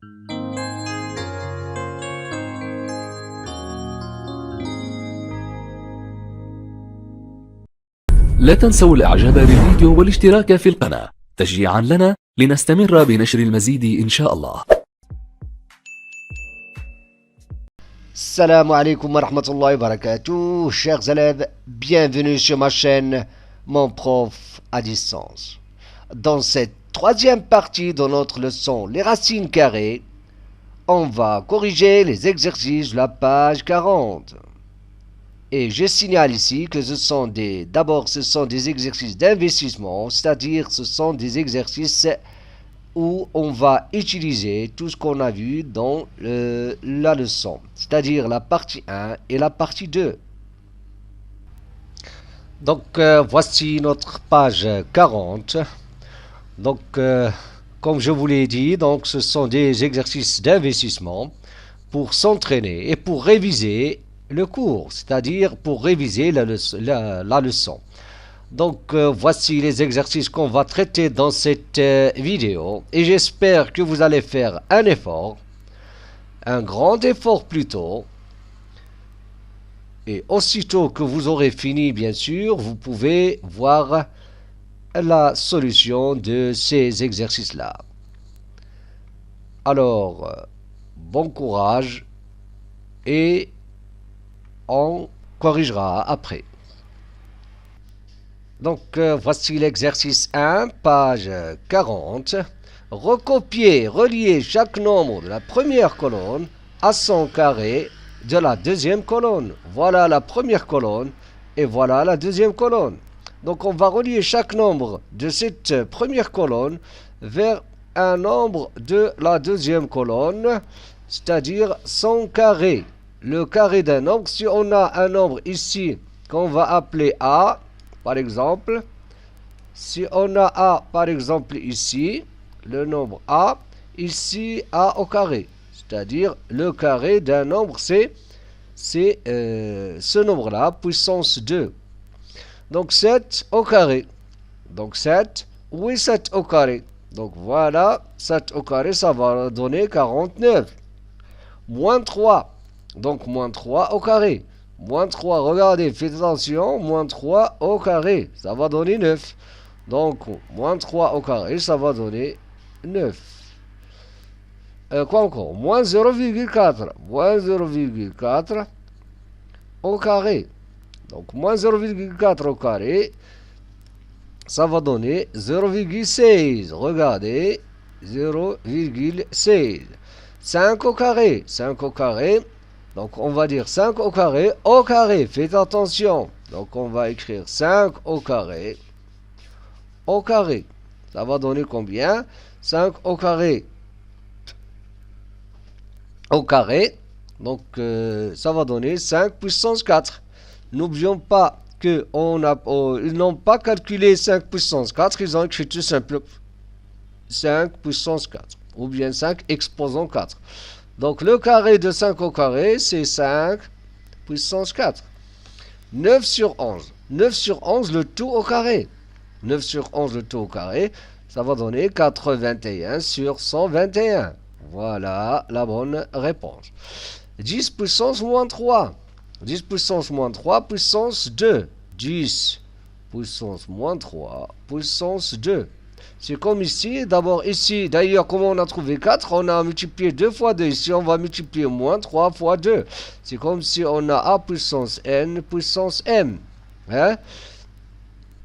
لا تنسوا الإعجاب بالفيديو والاشتراك في القناة تشجيعا لنا لنستمر بنشر المزيد إن شاء الله. Salam alaikum wa rahmatullahi wa barakatuh, chers élèves, bienvenue sur ma chaîne Mon Prof à distance. Dans cette troisième partie de notre leçon Les racines carrées, on va corriger les exercices de la page 40. Et je signale ici que d'abord ce sont des exercices d'investissement, c'est-à-dire ce sont des exercices où on va utiliser tout ce qu'on a vu dans la leçon, c'est-à-dire la partie 1 et la partie 2. Donc voici notre page 40. Donc comme je vous l'ai dit, donc ce sont des exercices d'investissement pour s'entraîner et pour réviser le cours, c'est-à-dire pour réviser la leçon. Donc voici les exercices qu'on va traiter dans cette vidéo et j'espère que vous allez faire un effort, un grand effort plutôt, et aussitôt que vous aurez fini bien sûr, vous pouvez voir la solution de ces exercices-là. Alors, bon courage et on corrigera après. Donc, voici l'exercice 1, page 40. Recopier, relier chaque nombre de la première colonne à son carré de la deuxième colonne. Voilà la première colonne et voilà la deuxième colonne. Donc, on va relier chaque nombre de cette première colonne vers un nombre de la deuxième colonne, c'est-à-dire son carré. Le carré d'un nombre, si on a un nombre ici qu'on va appeler A, par exemple, si on a A, par exemple, ici, le nombre A, ici, A au carré. C'est-à-dire, le carré d'un nombre, c'est ce nombre-là, puissance 2. Donc, 7 au carré. Donc, 7, oui, 7 au carré. Donc, voilà, 7 au carré, ça va donner 49. Moins 3. Donc, moins 3 au carré. Moins 3, regardez, faites attention, moins 3 au carré, ça va donner 9. Donc, moins 3 au carré, ça va donner 9. Quoi encore? Moins 0,4. Moins 0,4 au carré. Donc, moins 0,4 au carré, ça va donner 0,16. Regardez, 0,16. 5 au carré. 5 au carré. Donc, on va dire 5 au carré, faites attention. Donc, on va écrire 5 au carré. Ça va donner combien? 5 au carré. Donc, ça va donner 5 puissance 4. N'oublions pas qu'ils n'ont pas calculé 5 puissance 4, ils ont écrit tout simplement 5 puissance 4. Ou bien 5 exposant 4. Donc, le carré de 5 au carré, c'est 5 puissance 4. 9 sur 11. 9 sur 11, le tout au carré. 9 sur 11, le tout au carré, ça va donner 81 sur 121. Voilà la bonne réponse. 10 puissance moins 3. 10 puissance moins 3, puissance 2. 10 puissance moins 3, puissance 2. C'est comme ici, d'abord ici, d'ailleurs, comme on a trouvé 4, on a multiplié 2 fois 2. Ici, on va multiplier moins 3 fois 2. C'est comme si on a A puissance N puissance M. Hein?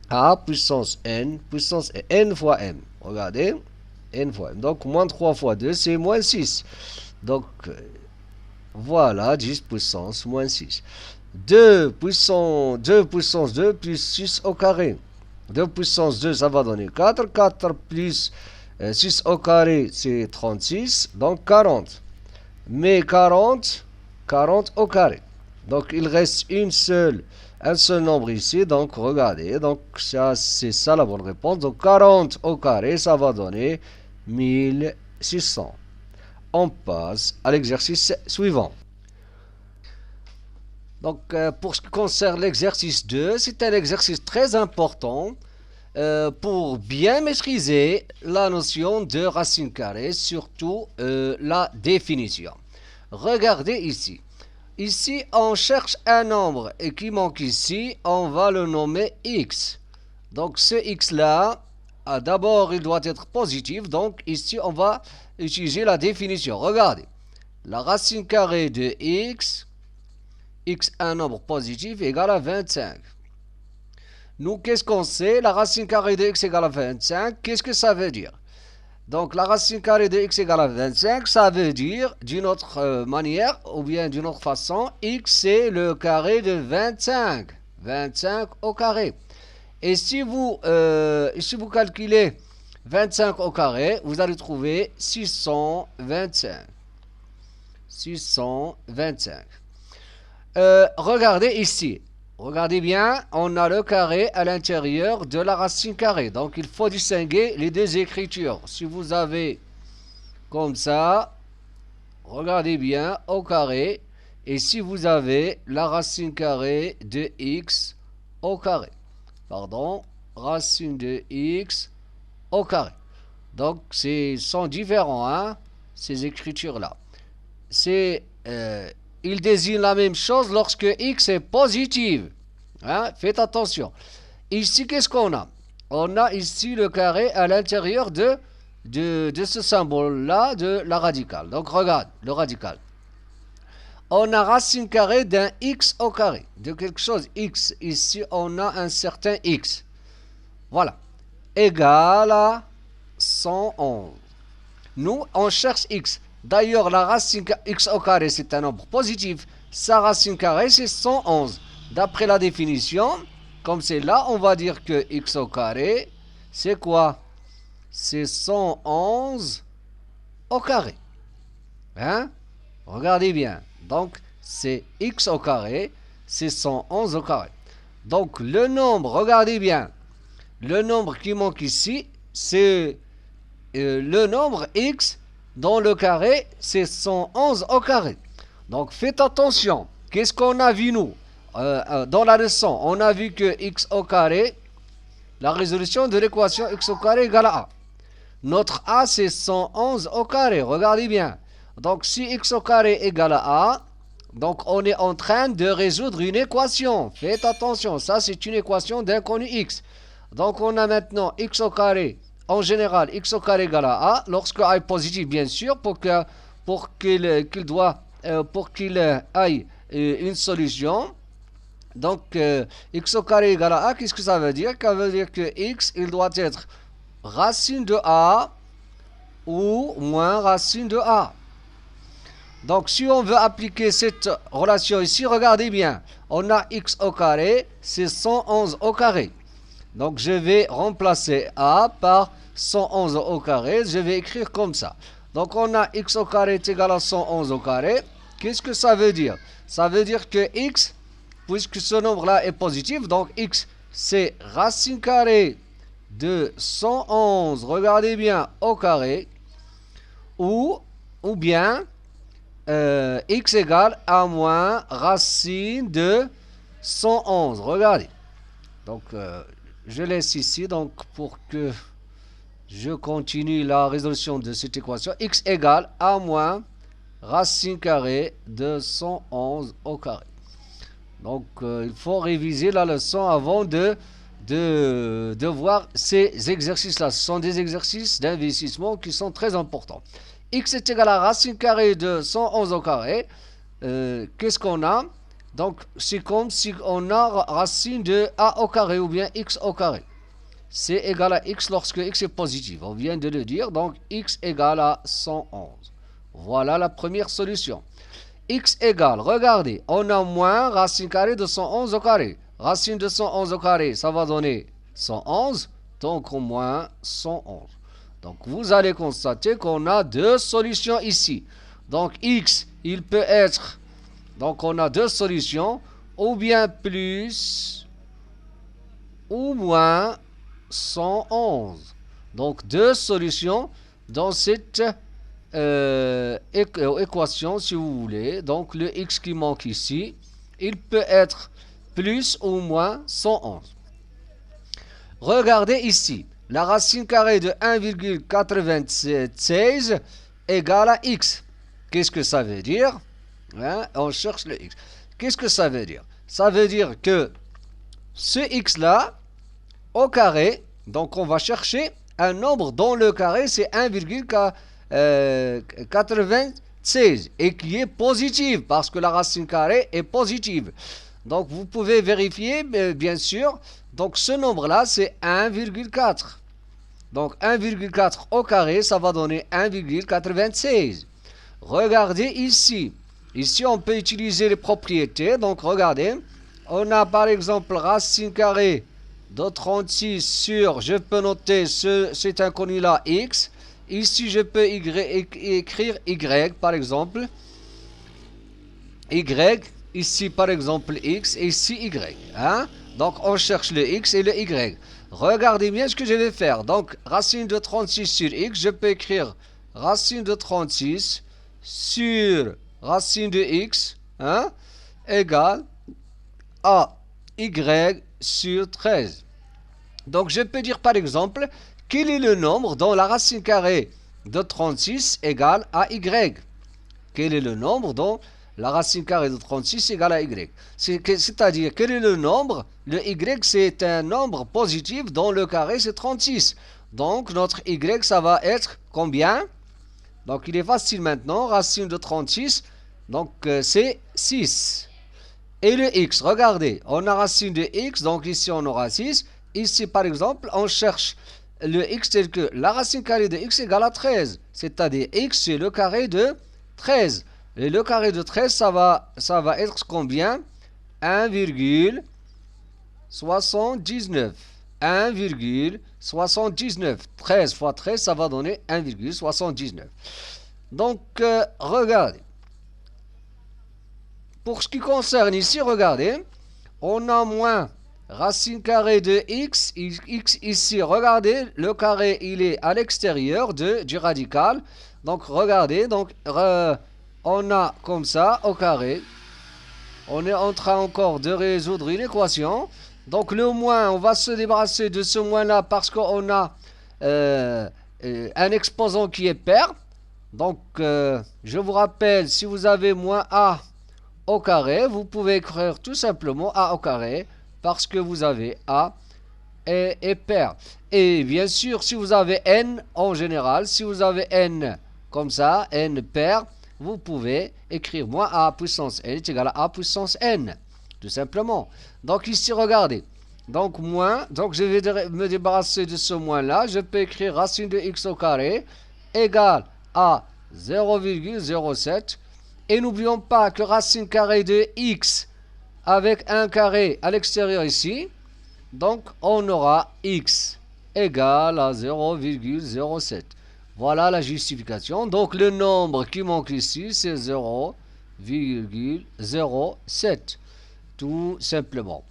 A puissance N fois M. Regardez, N fois M. Donc, moins 3 fois 2, c'est moins 6. Donc, voilà, 10 puissance moins 6. 2 puissance 2 plus 6 au carré. 2 puissance 2, ça va donner 4. 4 plus 6 au carré, c'est 36. Donc 40. Mais 40 au carré. Donc il reste un seul nombre ici. Donc regardez. Donc ça, c'est ça la bonne réponse. Donc 40 au carré, ça va donner 1600. On passe à l'exercice suivant. Donc, pour ce qui concerne l'exercice 2, c'est un exercice très important. pour bien maîtriser la notion de racine carrée, surtout la définition. Regardez ici. Ici, on cherche un nombre et qui manque ici, on va le nommer x. Donc ce x-là, d'abord il doit être positif, donc ici on va utiliser la définition. Regardez, la racine carrée de x, x un nombre positif égale à 25. Nous, qu'est-ce qu'on sait? La racine carrée de x égale à 25, qu'est-ce que ça veut dire? Donc la racine carrée de x égale à 25, ça veut dire, d'une autre manière, ou bien d'une autre façon, x c'est le carré de 25. 25 au carré. Et si vous calculez 25 au carré, vous allez trouver 625. 625. Regardez ici. Regardez bien, on a le carré à l'intérieur de la racine carrée. Donc, il faut distinguer les deux écritures. Si vous avez comme ça, regardez bien, au carré. Et si vous avez la racine carrée de x au carré. Pardon, racine de x au carré. Donc, sont différents, hein, ces écritures-là. Il désigne la même chose lorsque x est positive. Hein? Faites attention. Ici, qu'est-ce qu'on a? On a ici le carré à l'intérieur de ce symbole-là, de la radicale. Donc, regarde, le radical. On a racine carrée d'un x au carré. De quelque chose x. Ici, on a un certain x. Voilà. Égal à 111. Nous, on cherche x. D'ailleurs, la racine x au carré, c'est un nombre positif. Sa racine carrée, c'est 111. D'après la définition, comme c'est là, on va dire que x au carré, c'est quoi? C'est 111 au carré. Hein? Regardez bien. Donc, c'est x au carré, c'est 111 au carré. Donc, le nombre, regardez bien. Le nombre qui manque ici, c'est le nombre x dont le carré, c'est 111 au carré. Donc, faites attention. Qu'est-ce qu'on a vu, nous? Dans la leçon, on a vu que x au carré, la résolution de l'équation x au carré égale à a. Notre a, c'est 111 au carré. Regardez bien. Donc, si x au carré égale à a, donc on est en train de résoudre une équation. Faites attention, ça, c'est une équation d'inconnu x. Donc, on a maintenant x au carré. En général, x au carré égale à a, lorsque a est positif, bien sûr, pour qu'il aille une solution. Donc, x au carré égale à a, qu'est-ce que ça veut dire? Ça veut dire que x, il doit être racine de a ou moins racine de a. Donc, si on veut appliquer cette relation ici, regardez bien. On a x au carré, c'est 111 au carré. Donc, je vais remplacer a par 111 au carré. Je vais écrire comme ça. Donc, on a x au carré est égal à 111 au carré. Qu'est-ce que ça veut dire? Ça veut dire que x, puisque ce nombre-là est positif, donc x, c'est racine carrée de 111, regardez bien, au carré, ou bien x égale à moins racine de 111. Regardez. Donc, je laisse ici donc pour que je continue la résolution de cette équation. X égale à moins racine carrée de 111 au carré. Donc, il faut réviser la leçon avant de voir ces exercices-là. Ce sont des exercices d'investissement qui sont très importants. X est égal à racine carrée de 111 au carré. Qu'est-ce qu'on a? Donc, c'est comme si on a racine de a au carré ou bien x au carré. C'est égal à x lorsque x est positif. On vient de le dire. Donc, x égale à 111. Voilà la première solution. X égale, regardez, on a moins racine carrée de 111 au carré. Racine de 111 au carré, ça va donner 111. Donc, au moins 111. Donc, vous allez constater qu'on a deux solutions ici. Donc, x, il peut être... Donc, on a deux solutions. Ou bien plus ou moins 111. Donc, deux solutions dans cette équation, si vous voulez. Donc, le x qui manque ici, il peut être plus ou moins 111. Regardez ici. La racine carrée de 1,96 égale à x. Qu'est-ce que ça veut dire? Hein? On cherche le x. Qu'est-ce que ça veut dire? Ça veut dire que ce x-là, au carré, donc on va chercher un nombre dont le carré c'est 1,96 et qui est positif parce que la racine carrée est positive. Donc vous pouvez vérifier, bien sûr. Donc ce nombre-là c'est 1,4. Donc 1,4 au carré, ça va donner 1,96. Regardez ici. Ici, on peut utiliser les propriétés. Donc regardez. On a par exemple racine carrée de 36 sur, je peux noter cet inconnu-là, x. Ici, je peux écrire y, par exemple. Y. Ici, par exemple, x. Et ici, y. Hein? Donc, on cherche le x et le y. Regardez bien ce que je vais faire. Donc, racine de 36 sur x, je peux écrire racine de 36 sur racine de x, hein, égale à y sur 13. Donc, je peux dire par exemple, quel est le nombre dont la racine carrée de 36 égale à y? Quel est le nombre dont la racine carrée de 36 égale à y? C'est-à-dire, quel est le nombre? Le y, c'est un nombre positif dont le carré, c'est 36. Donc, notre y, ça va être combien? Donc, il est facile maintenant. Racine de 36, donc c'est 6. Et le x, regardez, on a racine de x, donc ici on aura 6. Ici, par exemple, on cherche le x tel que la racine carrée de x égale à 13. C'est-à-dire, x, c'est le carré de 13. Et le carré de 13, ça va être combien? 1,79. 1,79. 13 fois 13, ça va donner 1,79. Donc, regardez. Pour ce qui concerne ici, regardez. On a moins racine carrée de x. X ici, regardez. Le carré, il est à l'extérieur du radical. Donc, regardez. Donc, on a comme ça, au carré. On est en train encore de résoudre une équation. Donc le moins, on va se débarrasser de ce moins-là parce qu'on a un exposant qui est pair. Donc je vous rappelle, si vous avez moins a au carré, vous pouvez écrire tout simplement a au carré parce que vous avez a et pair. Et bien sûr, si vous avez n en général, si vous avez n comme ça, n pair, vous pouvez écrire moins a puissance n est égal à a puissance n. Tout simplement. Donc ici, regardez. Donc moins, donc je vais me débarrasser de ce moins-là. Je peux écrire racine de x au carré égale à 0,07. Et n'oublions pas que racine carrée de x avec un carré à l'extérieur ici. Donc on aura x égale à 0,07. Voilà la justification. Donc le nombre qui manque ici, c'est 0,07. Tout simplement.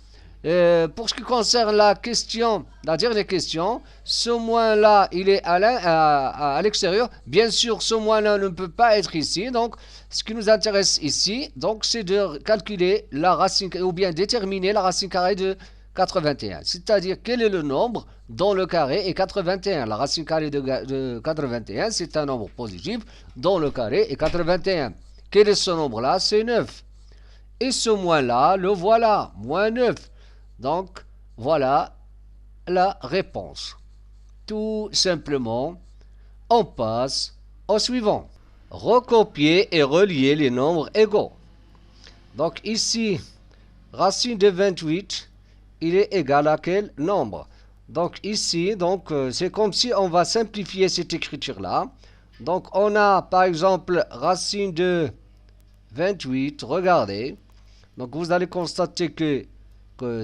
Pour ce qui concerne la dernière question, ce moins-là, il est à l'extérieur. Bien sûr, ce moins-là ne peut pas être ici. Donc, ce qui nous intéresse ici, donc, c'est de calculer la racine, ou bien déterminer la racine carrée de 81. C'est-à-dire, quel est le nombre dont le carré est 81. La racine carrée de 81, c'est un nombre positif dont le carré est 81. Quel est ce nombre-là? C'est 9. Et ce moins-là, le voilà, moins 9. Donc, voilà la réponse. Tout simplement, on passe au suivant. Recopier et relier les nombres égaux. Donc ici, racine de 28, il est égal à quel nombre? Donc ici, donc c'est comme si on va simplifier cette écriture-là. Donc on a par exemple racine de 28, regardez. Donc vous allez constater que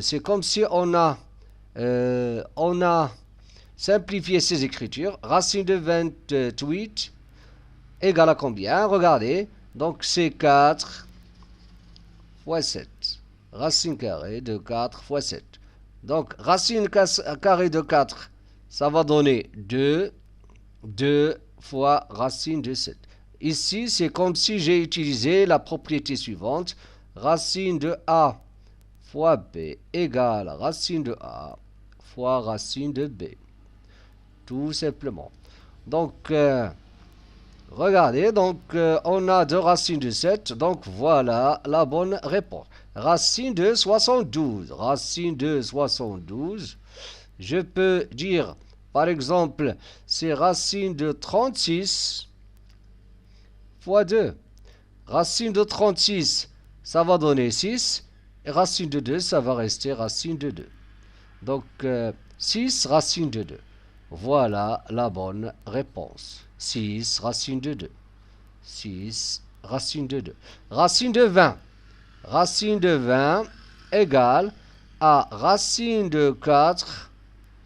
c'est comme si on a simplifié ces écritures. Racine de 28 égale à combien? Regardez. Donc c'est 4 fois 7. Racine carrée de 4 fois 7. Donc racine carrée de 4, ça va donner 2 fois racine de 7. Ici, c'est comme si j'ai utilisé la propriété suivante. Racine de A fois B égale racine de A fois racine de b. Tout simplement. Donc, regardez, donc on a 2 racines de 7, donc voilà la bonne réponse. Racine de 72. Racine de 72. Je peux dire, par exemple, c'est racine de 36 fois 2. Racine de 36, ça va donner 6. Et racine de 2, ça va rester racine de 2. Donc, 6 racine de 2. Voilà la bonne réponse. 6 racine de 2. 6 racine de 2. Racine de 20. Racine de 20 égale à racine de 4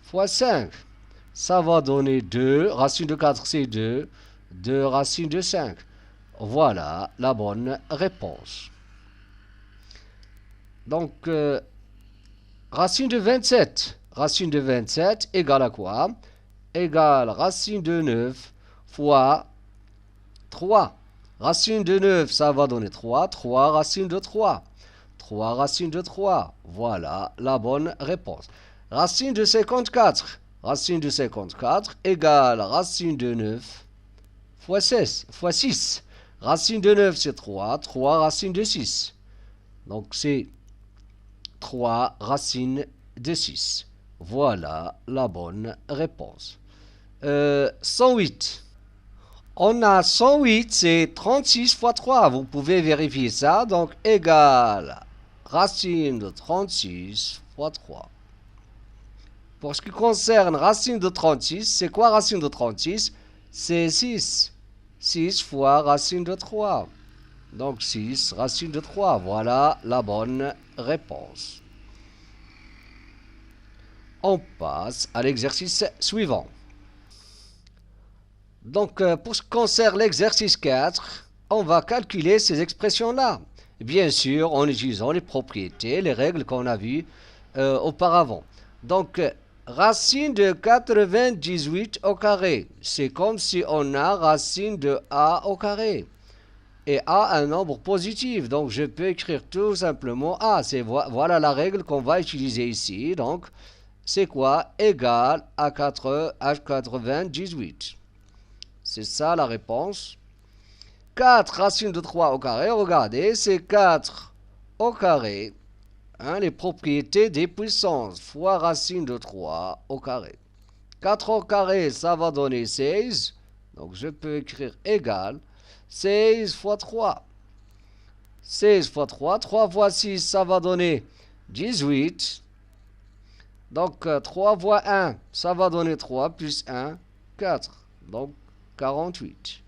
fois 5. Ça va donner 2. Racine de 4, c'est 2. 2 racine de 5. Voilà la bonne réponse. Donc, racine de 27. Racine de 27 égale à quoi? Égale racine de 9 fois 3. Racine de 9, ça va donner 3. 3 racine de 3. 3 racine de 3. Voilà la bonne réponse. Racine de 54. Racine de 54 égale racine de 9 fois 16, fois 6. Racine de 9, c'est 3. 3 racine de 6. Donc, c'est 3 racine de 6. Voilà la bonne réponse. 108. On a 108, c'est 36 fois 3. Vous pouvez vérifier ça. Donc, égale racine de 36 fois 3. Pour ce qui concerne racine de 36, c'est quoi racine de 36? C'est 6. 6 fois racine de 3. Donc 6 racine de 3. Voilà la bonne réponse. On passe à l'exercice suivant. Donc, pour ce qui concerne l'exercice 4, on va calculer ces expressions-là. Bien sûr, en utilisant les propriétés, les règles qu'on a vues auparavant. Donc, racine de 98 au carré. C'est comme si on a racine de a au carré. Et a un nombre positif. Donc, je peux écrire tout simplement a. Voilà la règle qu'on va utiliser ici. Donc, c'est quoi? Égal à 98. C'est ça la réponse. 4 racine de 3 au carré. Regardez, c'est 4 au carré. Hein, les propriétés des puissances fois racine de 3 au carré. 4 au carré, ça va donner 16. Donc, je peux écrire égal 16 fois 3. 16 fois 3. 3 fois 6, ça va donner 18. Donc, 3 fois 1, ça va donner 3, plus 1, 4. Donc, 48.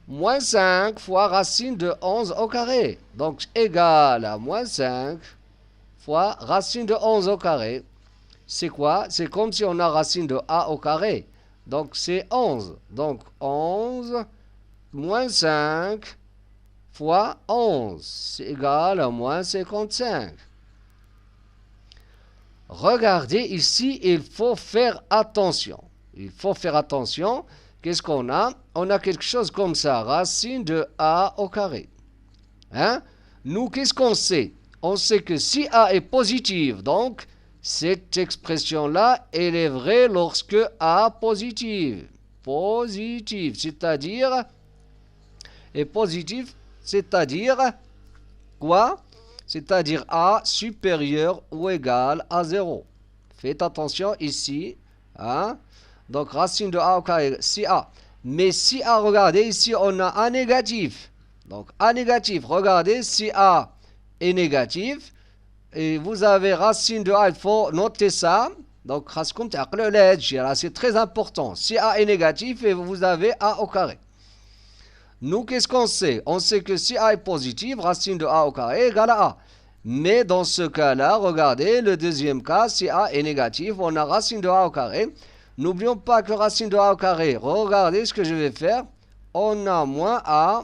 Moins 5 fois racine de 11 au carré. Donc, égal à moins 5 fois racine de 11 au carré. C'est quoi? C'est comme si on a racine de a au carré. Donc, c'est 11. Donc, 11 moins 5 fois 11. C'est égal à moins 55. Regardez ici, il faut faire attention. Il faut faire attention. Qu'est-ce qu'on a? On a quelque chose comme ça, racine de a au carré. Hein? Nous, qu'est-ce qu'on sait? On sait que si a est positive, donc cette expression-là, elle est vraie lorsque a positive. Positive, c'est-à-dire, et positif, c'est-à-dire quoi? C'est-à-dire a supérieur ou égal à 0. Faites attention ici. Hein? Donc, racine de a au carré, si a. Mais si a, regardez, ici, on a a négatif. Donc, a négatif, regardez, si a est négatif, et vous avez racine de a, il faut noter ça. Donc, c'est très important. Si a est négatif, et vous avez a au carré. Nous, qu'est-ce qu'on sait? On sait que si a est positive, racine de a au carré égale à a. Mais dans ce cas-là, regardez, le deuxième cas, si a est négatif, on a racine de a au carré. N'oublions pas que racine de a au carré, regardez ce que je vais faire. On a moins a.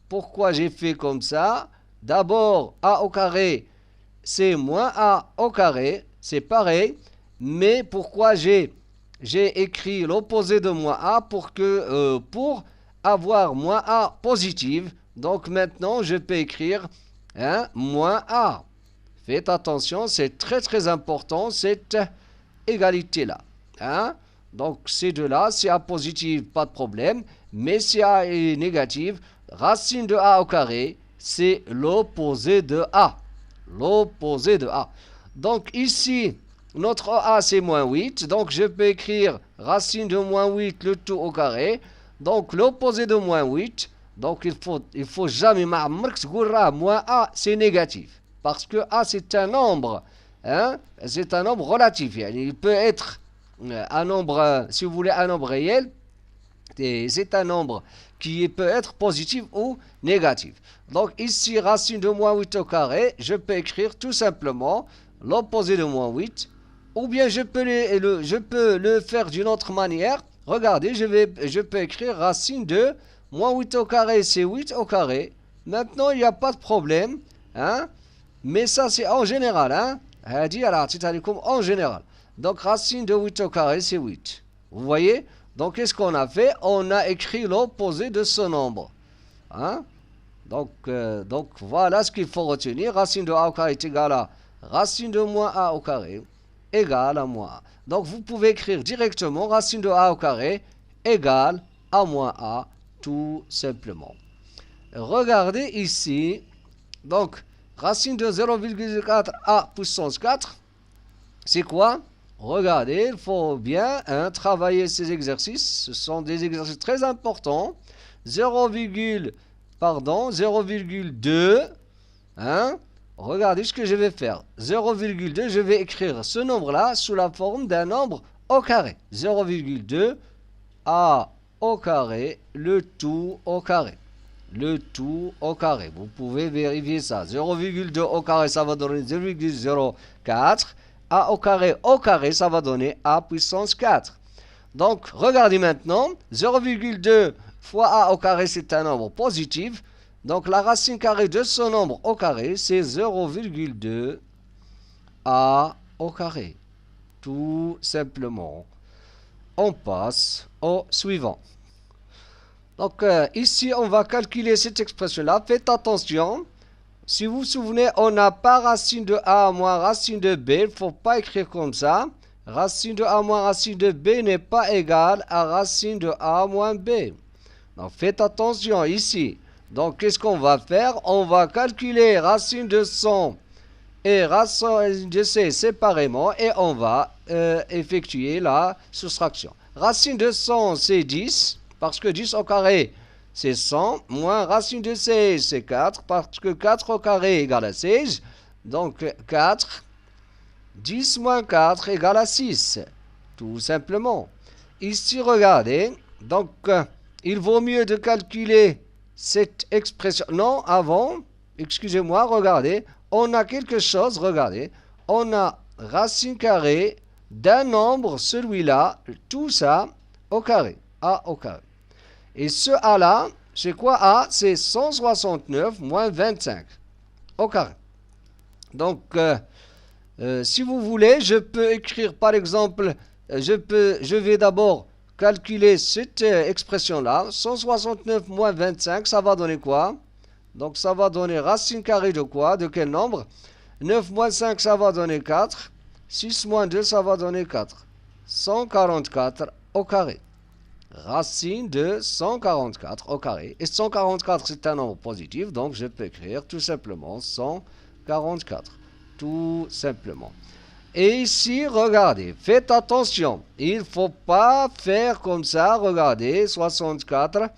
Pourquoi j'ai fait comme ça? D'abord, a au carré, c'est moins a au carré. C'est pareil. Mais pourquoi j'ai écrit l'opposé de moins a pour avoir moins a positive. Donc maintenant, je peux écrire moins a. Faites attention, c'est très important cette égalité-là. Hein? Donc ces deux-là, si A positive, pas de problème. Mais si A est négative, racine de A au carré, c'est l'opposé de A. L'opposé de A. Donc ici, notre A c'est moins 8. Donc je peux écrire racine de moins 8 le tout au carré. Donc l'opposé de moins 8. Donc il faut jamais moins A c'est négatif. Parce que A c'est un nombre. Hein? C'est un nombre relatif. Il peut être un nombre, si vous voulez, un nombre réel. C'est un nombre qui peut être positif ou négatif. Donc ici, racine de moins 8 au carré, je peux écrire tout simplement l'opposé de moins 8. Ou bien je peux le faire d'une autre manière. Regardez, je peux écrire racine de moins 8 au carré, c'est 8 au carré. Maintenant, il n'y a pas de problème. Hein? Mais ça, c'est en général. Hein? En général. Donc, racine de 8 au carré, c'est 8. Vous voyez? Donc, qu'est-ce qu'on a fait? On a écrit l'opposé de ce nombre. Hein? Donc, voilà ce qu'il faut retenir. Racine de A au carré est égal à racine de moins A au carré égale à moins A. Donc, vous pouvez écrire directement racine de A au carré égale à moins A, tout simplement. Regardez ici. Donc, racine de 0,4 A puissance 4, c'est quoi? Regardez, il faut bien travailler ces exercices. Ce sont des exercices très importants. 0,2. Hein? Regardez ce que je vais faire. 0,2, je vais écrire ce nombre-là sous la forme d'un nombre au carré. 0,2 A au carré, le tout au carré. Le tout au carré. Vous pouvez vérifier ça. 0,2 au carré, ça va donner 0,04. A au carré, ça va donner A puissance 4. Donc, regardez maintenant. 0,2 fois A au carré, c'est un nombre positif. Donc, la racine carrée de ce nombre au carré, c'est 0,2 A au carré. Tout simplement. On passe au suivant. Donc, ici, on va calculer cette expression-là. Faites attention. Si vous vous souvenez, on n'a pas racine de A moins racine de B. Il ne faut pas écrire comme ça. Racine de A moins racine de B n'est pas égale à racine de A moins B. Donc, faites attention ici. Donc, qu'est-ce qu'on va faire? On va calculer racine de 100 et racine de C séparément et on va effectuer la soustraction. Racine de 100, c'est 10, parce que 10 au carré, c'est 100, moins racine de 16, c'est 4, parce que 4 au carré égale à 16. Donc 4, 10 moins 4 égale à 6, tout simplement. Ici, regardez, donc il vaut mieux de calculer cette expression. Non, avant, excusez-moi, regardez, on a quelque chose, regardez, on a racine carrée d'un nombre, celui-là, tout ça, au carré, A au carré. Et ce A-là, c'est quoi A? C'est 169 moins 25 au carré. Donc, si vous voulez, je peux écrire, par exemple, je vais d'abord calculer cette expression-là. 169 moins 25, ça va donner quoi? Donc, ça va donner racine carrée de quoi? De quel nombre? 9 moins 5, ça va donner 4. 6 moins 2, ça va donner 4. 144 au carré. Racine de 144 au carré. Et 144, c'est un nombre positif, donc je peux écrire tout simplement 144. Tout simplement. Et ici, regardez, faites attention. Il ne faut pas faire comme ça. Regardez, 64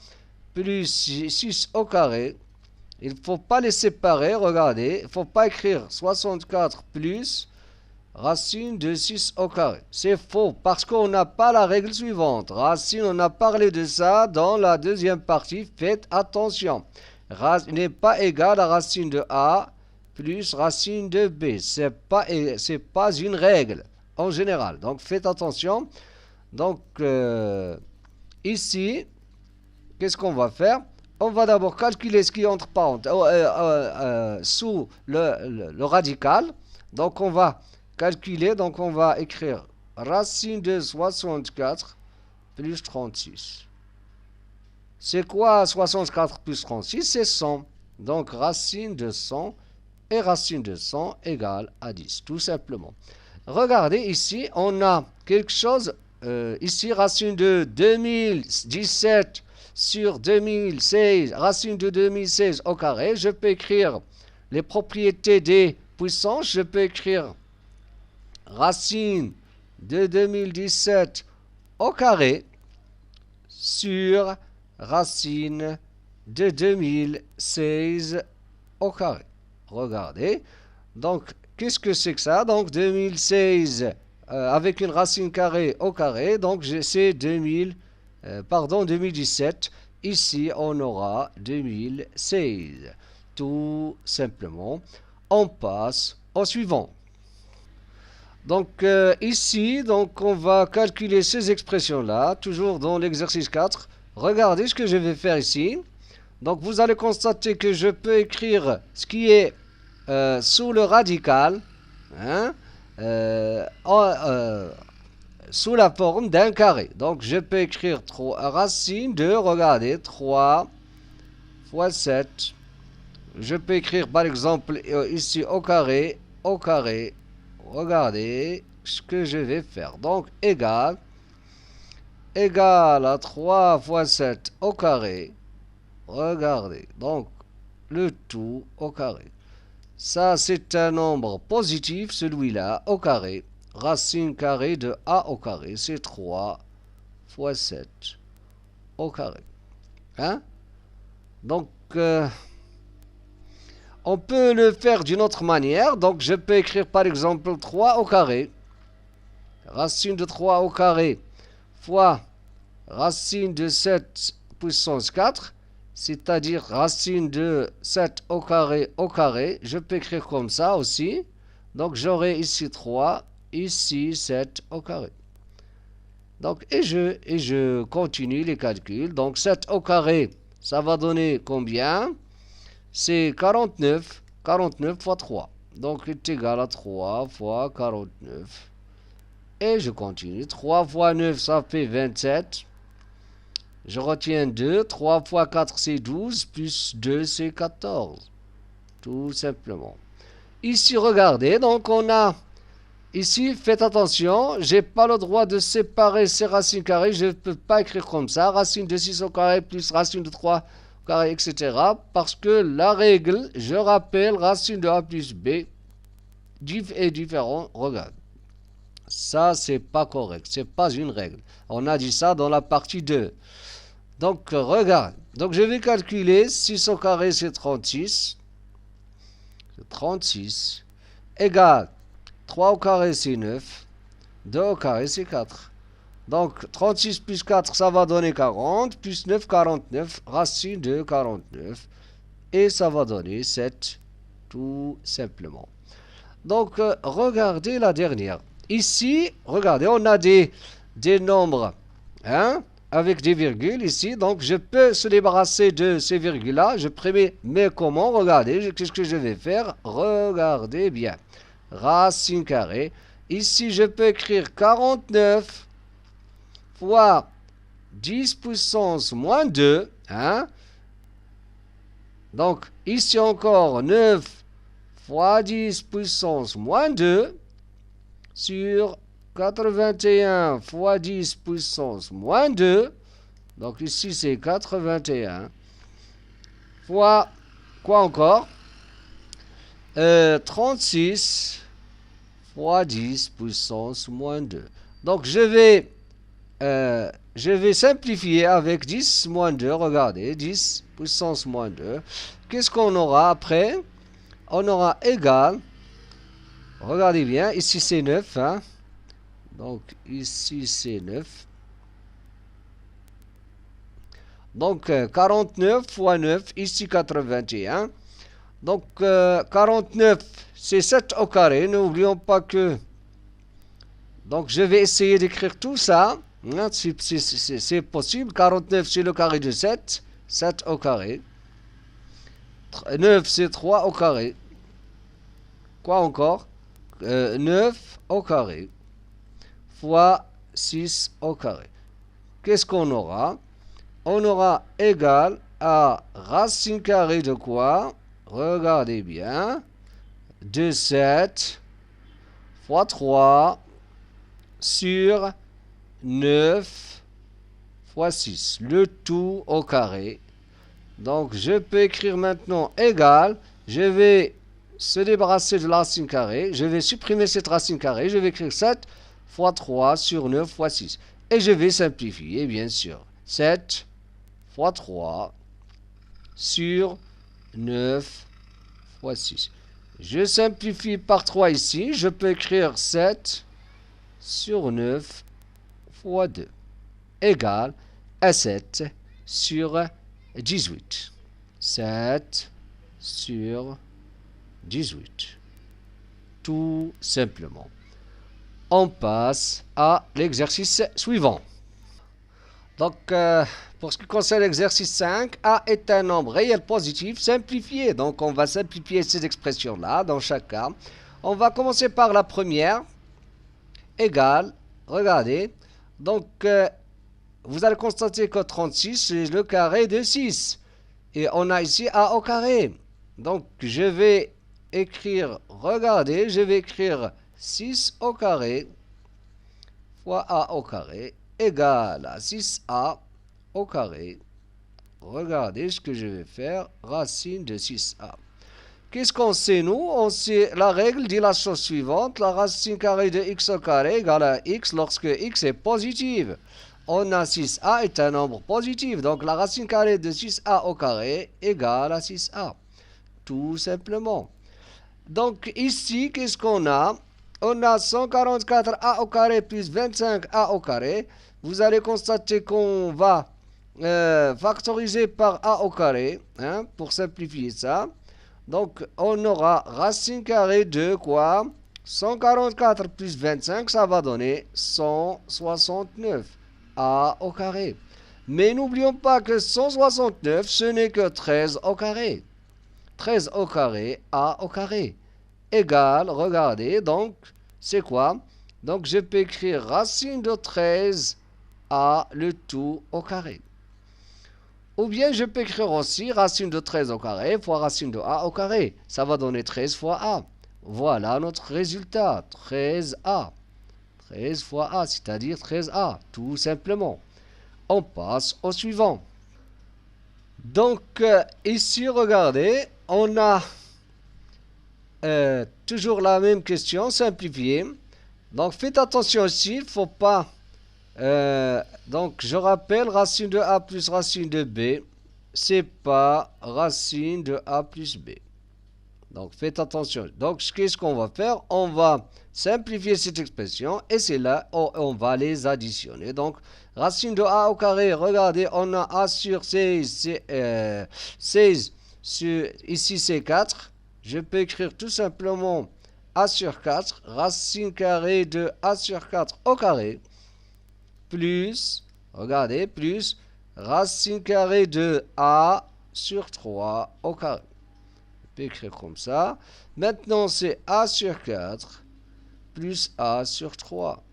plus 6 au carré. Il ne faut pas les séparer, regardez. Il ne faut pas écrire 64 plus racine de 6 au carré. C'est faux parce qu'on n'a pas la règle suivante. Racine, on a parlé de ça dans la deuxième partie. Faites attention. N'est pas égal à racine de A plus racine de B. C'est pas une règle en général. Donc faites attention. Donc ici, qu'est-ce qu'on va faire? On va d'abord calculer ce qui entre sous le radical. Donc on va calculer, donc on va écrire racine de 64 plus 36. C'est quoi 64 plus 36? C'est 100. Donc racine de 100 et racine de 100 égale à 10, tout simplement. Regardez ici, on a quelque chose, ici racine de 2017 sur 2016, racine de 2016 au carré. Je peux écrire les propriétés des puissances, je peux écrire racine de 2017 au carré sur racine de 2016 au carré. Regardez. Donc, qu'est-ce que c'est que ça? Donc, 2016 avec une racine carrée au carré. Donc, c'est 2017. Ici, on aura 2016. Tout simplement. On passe au suivant. Donc, ici, donc, on va calculer ces expressions-là, toujours dans l'exercice 4. Regardez ce que je vais faire ici. Donc, vous allez constater que je peux écrire ce qui est sous le radical, hein, sous la forme d'un carré. Donc, je peux écrire racine de, regardez, 3 fois 7. Je peux écrire, par exemple, ici au carré. Regardez ce que je vais faire. Donc, égal à 3 fois 7 au carré. Regardez. Donc, le tout au carré. Ça, c'est un nombre positif, celui-là, au carré. Racine carrée de a au carré, c'est 3 fois 7 au carré. Hein? Donc, on peut le faire d'une autre manière. Donc, je peux écrire par exemple 3 au carré. Racine de 3 au carré fois racine de 7 puissance 4. C'est-à-dire racine de 7 au carré. Je peux écrire comme ça aussi. Donc, j'aurai ici 3, ici 7 au carré. Donc, et je continue les calculs. Donc, 7 au carré, ça va donner combien? C'est 49. 49 fois 3. Donc, est égal à 3 fois 49. Et je continue. 3 fois 9, ça fait 27. Je retiens 2. 3 fois 4, c'est 12. Plus 2, c'est 14. Tout simplement. Ici, regardez. Donc, on a... Ici, faites attention. Je n'ai pas le droit de séparer ces racines carrées. Je ne peux pas écrire comme ça. Racine de 6 au carré plus racine de 3 au carré, etc. Parce que la règle, je rappelle, racine de a plus b est différent. Regarde. Ça, c'est pas correct. C'est pas une règle. On a dit ça dans la partie 2. Donc, regarde. Donc, je vais calculer. 6 au carré, c'est 36. 36. Égale. 3 au carré, c'est 9. 2 au carré, c'est 4. Donc, 36 plus 4, ça va donner 40. Plus 9, 49. Racine de 49. Et ça va donner 7. Tout simplement. Donc, regardez la dernière. Ici, regardez, on a des nombres, hein, avec des virgules ici. Donc, je peux se débarrasser de ces virgules-là. Je prémets, mais comment? Regardez, qu'est-ce que je vais faire? Regardez bien. Racine carrée. Ici, je peux écrire 49 fois 10 puissance moins 2. Hein? Donc, ici encore 9 fois 10 puissance moins 2 sur 81 fois 10 puissance moins 2. Donc, ici, c'est 81 fois, quoi encore? 36 fois 10 puissance moins 2. Donc, je vais simplifier avec 10 moins 2. Regardez, 10 puissance moins 2. Qu'est-ce qu'on aura après? On aura égal. Regardez bien, ici c'est 9. Hein? Donc, ici c'est 9. Donc, 49 fois 9, ici 81. Donc, 49, c'est 7 au carré. N'oublions pas que... Donc, je vais essayer d'écrire tout ça. Hein, c'est possible. 49, c'est le carré de 7. 7 au carré. 9, c'est 3 au carré. Quoi encore? 9 au carré. Fois 6 au carré. Qu'est-ce qu'on aura? On aura égal à racine carrée de quoi? Regardez bien. de 7 fois 3 sur 9 fois 6. Le tout au carré. Donc, je peux écrire maintenant égal. Je vais se débarrasser de la racine carrée. Je vais supprimer cette racine carrée. Je vais écrire 7 fois 3 sur 9 fois 6. Et je vais simplifier, bien sûr. 7 fois 3 sur 9 fois 6. Je simplifie par 3 ici. Je peux écrire 7 sur 9 fois 2 égale à 7 sur 18. 7 sur 18. Tout simplement. On passe à l'exercice suivant. Donc, pour ce qui concerne l'exercice 5, A est un nombre réel positif simplifié. Donc, on va simplifier ces expressions-là dans chaque cas. On va commencer par la première. Égale, regardez. Donc, vous allez constater que 36, c'est le carré de 6. Et on a ici A au carré. Donc, je vais écrire, regardez, je vais écrire 6 au carré fois A au carré égale à 6A au carré. Regardez ce que je vais faire, racine de 6A. Qu'est-ce qu'on sait, nous? On sait, la règle dit la chose suivante, la racine carrée de x au carré égale à x lorsque x est positive. On a 6a est un nombre positif, donc la racine carrée de 6a au carré égale à 6a. Tout simplement. Donc ici, qu'est-ce qu'on a? On a 144a au carré plus 25a au carré. Vous allez constater qu'on va factoriser par a au carré, hein, pour simplifier ça. Donc, on aura racine carrée de quoi? 144 plus 25, ça va donner 169 a au carré. Mais n'oublions pas que 169, ce n'est que 13 au carré. 13 au carré, a au carré. Égal, regardez, donc, c'est quoi? Donc, je peux écrire racine de 13 a le tout au carré. Ou bien je peux écrire aussi racine de 13 au carré fois racine de a au carré. Ça va donner 13 fois a. Voilà notre résultat, 13a. 13 fois a, c'est-à-dire 13a, tout simplement. On passe au suivant. Donc, ici, regardez, on a toujours la même question, simplifiée. Donc, faites attention ici, il ne faut pas... donc, je rappelle, racine de a plus racine de b, c'est pas racine de a plus b. Donc, faites attention. Donc, qu'est-ce qu'on va faire? On va simplifier cette expression et c'est là où on va les additionner. Donc, racine de a au carré, regardez, on a a sur 16, 16 sur, ici c'est 4. Je peux écrire tout simplement a sur 4, racine carrée de a sur 4 au carré, plus, regardez, plus racine carrée de a sur 3 au carré. Je peux écrire comme ça. Maintenant, c'est a sur 4 plus a sur 3.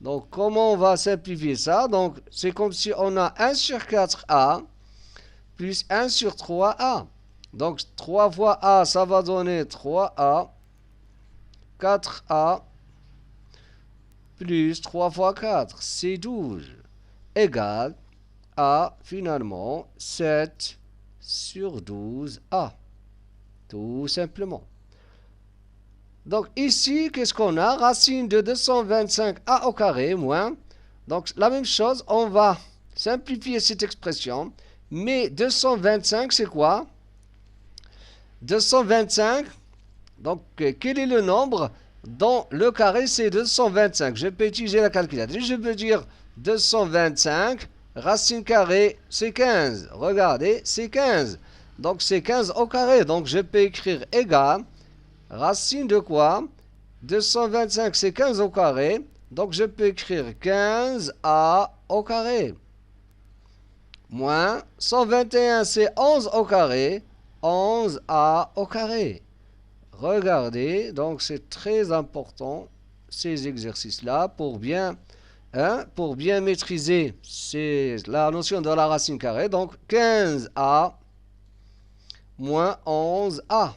Donc, comment on va simplifier ça? Donc, c'est comme si on a 1 sur 4a plus 1 sur 3a. Donc, 3 fois a, ça va donner 3a. 4a plus 3 fois 4, c'est 12. Égale à, finalement, 7 sur 12a. Tout simplement. Donc, ici, qu'est-ce qu'on a? Racine de 225a au carré moins. Donc, la même chose, on va simplifier cette expression. Mais 225, c'est quoi? 225, donc, quel est le nombre dont le carré, c'est 225? Je peux utiliser la calculatrice. Je peux dire 225, racine carrée, c'est 15. Regardez, c'est 15. Donc, c'est 15 au carré. Donc, je peux écrire égal, racine de quoi? 225, c'est 15 au carré. Donc, je peux écrire 15a au carré. Moins 121, c'est 11 au carré. 11a au carré. Regardez, donc c'est très important, ces exercices-là, pour bien maîtriser la notion de la racine carrée. Donc, 15a moins 11a.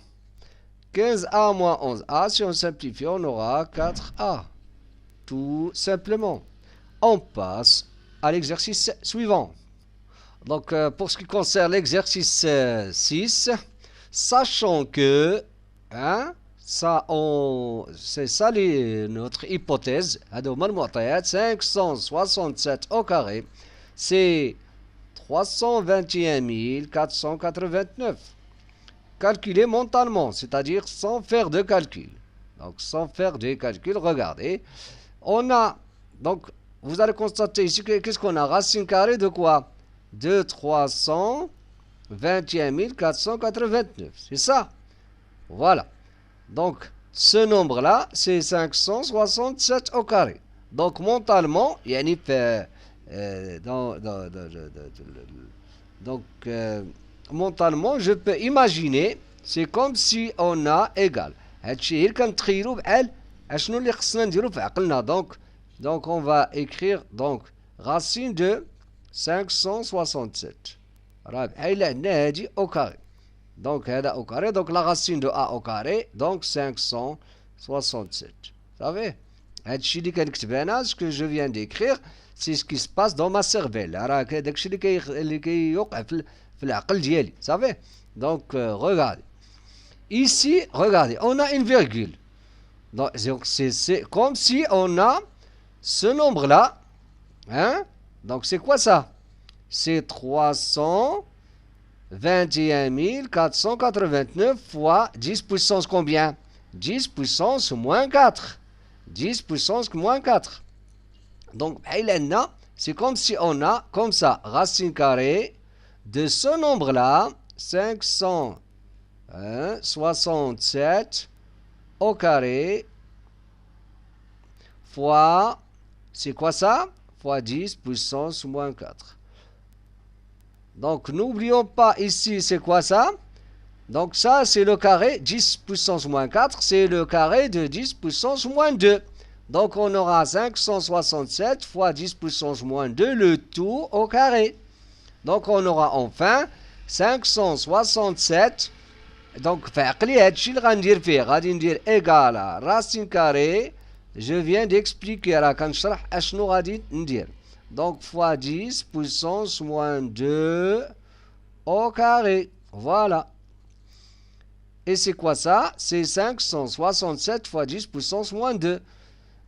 15a moins 11a, si on simplifie, on aura 4a. Tout simplement. On passe à l'exercice suivant. Donc, pour ce qui concerne l'exercice 6, sachant que, c'est ça notre hypothèse, 567 au carré, c'est 321 489. Calculer mentalement, c'est-à-dire sans faire de calcul. Donc, sans faire de calcul, regardez. On a, donc, vous allez constater ici qu'est-ce qu'on a? Racine carrée de quoi? De 321 489. C'est ça. Voilà. Donc, ce nombre-là, c'est 567 au carré. Donc, mentalement, mentalement, je peux imaginer, c'est comme si on a égal. Donc, on va écrire donc racine de 567. au carré. Donc, au carré, donc la racine de a au carré, donc 567. Vous savez, ce que je viens d'écrire, c'est ce qui se passe dans ma cervelle. Vous savez? Donc, regardez. Ici, regardez, on a une virgule. Donc, c'est comme si on a ce nombre-là. Hein? Donc, c'est quoi ça? C'est 321 489 fois 10 puissance combien? 10 puissance moins 4. 10 puissance moins 4. Donc, c'est comme si on a, comme ça, racine carrée de ce nombre-là, 567 au carré fois, c'est quoi ça? Fois 10 puissance moins 4. Donc, n'oublions pas ici, c'est quoi ça? Donc, ça, c'est le carré 10 puissance moins 4, c'est le carré de 10 puissance moins 2. Donc, on aura 567 fois 10 puissance moins 2, le tout au carré. Donc, on aura enfin 567. Donc, égal à racine carrée. Je viens d'expliquer à donc, fois 10 puissance moins 2 au carré. Voilà. Et c'est quoi ça? C'est 567 fois 10 puissance moins 2.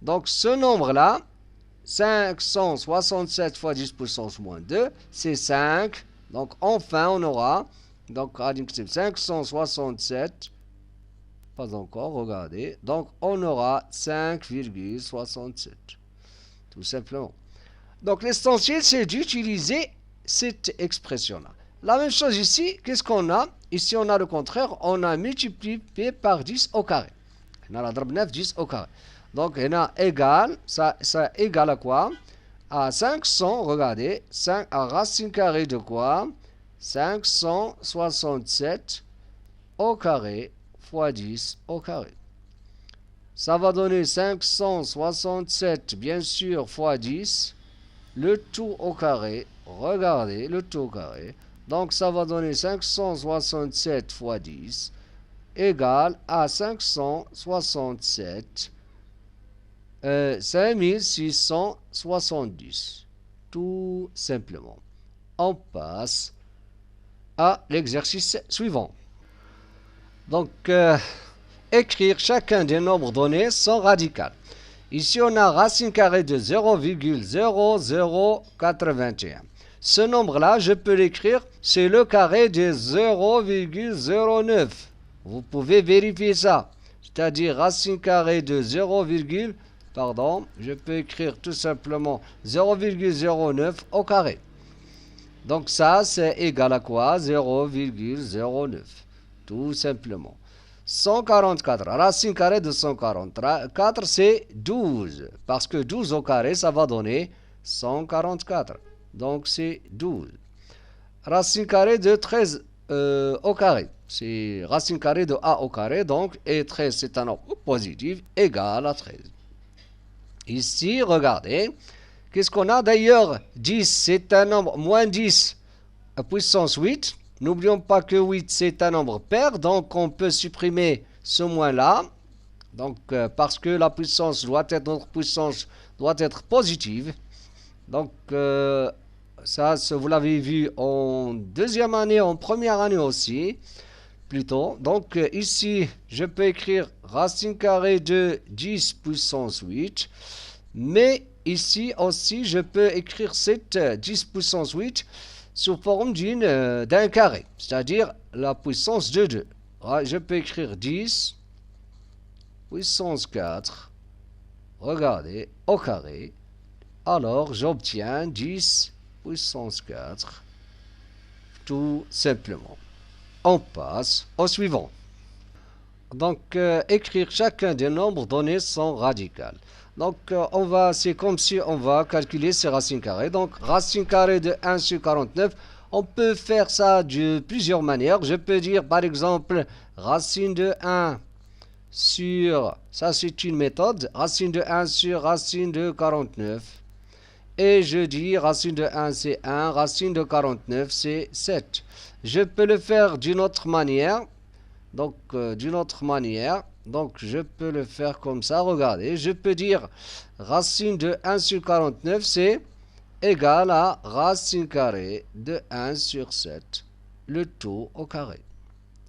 Donc, ce nombre-là, 567 fois 10 puissance moins 2, c'est 5. Donc, enfin, on aura, donc, 567, pas encore, regardez. Donc, on aura 5,67. Tout simplement. Donc, l'essentiel, c'est d'utiliser cette expression-là. La même chose ici, qu'est-ce qu'on a? Ici, on a le contraire, on a multiplié par 10 au carré. On a la drab 9, 10 au carré. Donc, on a égal, ça égale à quoi? À 500, regardez, 5 à racine carrée de quoi? 567 au carré fois 10 au carré. Ça va donner 567, bien sûr, fois 10, le tout au carré. Regardez, le tout au carré. Donc, ça va donner 567 fois 10 égale à 567 5670. Tout simplement. On passe à l'exercice suivant. Donc, écrire chacun des nombres donnés sans radical. Ici, on a racine carrée de 0,0081. Ce nombre-là, je peux l'écrire, c'est le carré de 0,09. Vous pouvez vérifier ça. C'est-à-dire racine carrée de 0, pardon, je peux écrire tout simplement 0,09 au carré. Donc ça, c'est égal à quoi? 0,09. Tout simplement. 144. Racine carrée de 144, c'est 12. Parce que 12 au carré, ça va donner 144. Donc c'est 12. Racine carrée de 13 au carré. C'est racine carrée de a au carré. Donc, et 13, c'est un nombre positif égal à 13. Ici, regardez. Qu'est-ce qu'on a d'ailleurs? 10, c'est un nombre moins 10 à puissance 8. N'oublions pas que 8, c'est un nombre pair. Donc, on peut supprimer ce moins-là, donc parce que la puissance doit être, notre puissance doit être positive. Donc ça, vous l'avez vu en deuxième année, en première année aussi, plutôt. Donc ici, je peux écrire racine carrée de 10 puissance 8. Mais ici aussi, je peux écrire cette 10 puissance 8 sous forme d'un carré, c'est-à-dire la puissance de 2. Je peux écrire 10 puissance 4, regardez, au carré. Alors, j'obtiens 10 puissance 4, tout simplement. On passe au suivant. Donc, écrire chacun des nombres donnés sans radical. Donc, c'est comme si on va calculer ces racines carrées. Donc, racine carrée de 1 sur 49, on peut faire ça de plusieurs manières. Je peux dire, par exemple, racine de 1 sur, ça c'est une méthode, racine de 1 sur racine de 49. Et je dis racine de 1 c'est 1, racine de 49 c'est 7. Je peux le faire d'une autre manière. Donc, je peux le faire comme ça. Regardez, je peux dire racine de 1 sur 49, c'est égal à racine carrée de 1 sur 7, le tout au carré.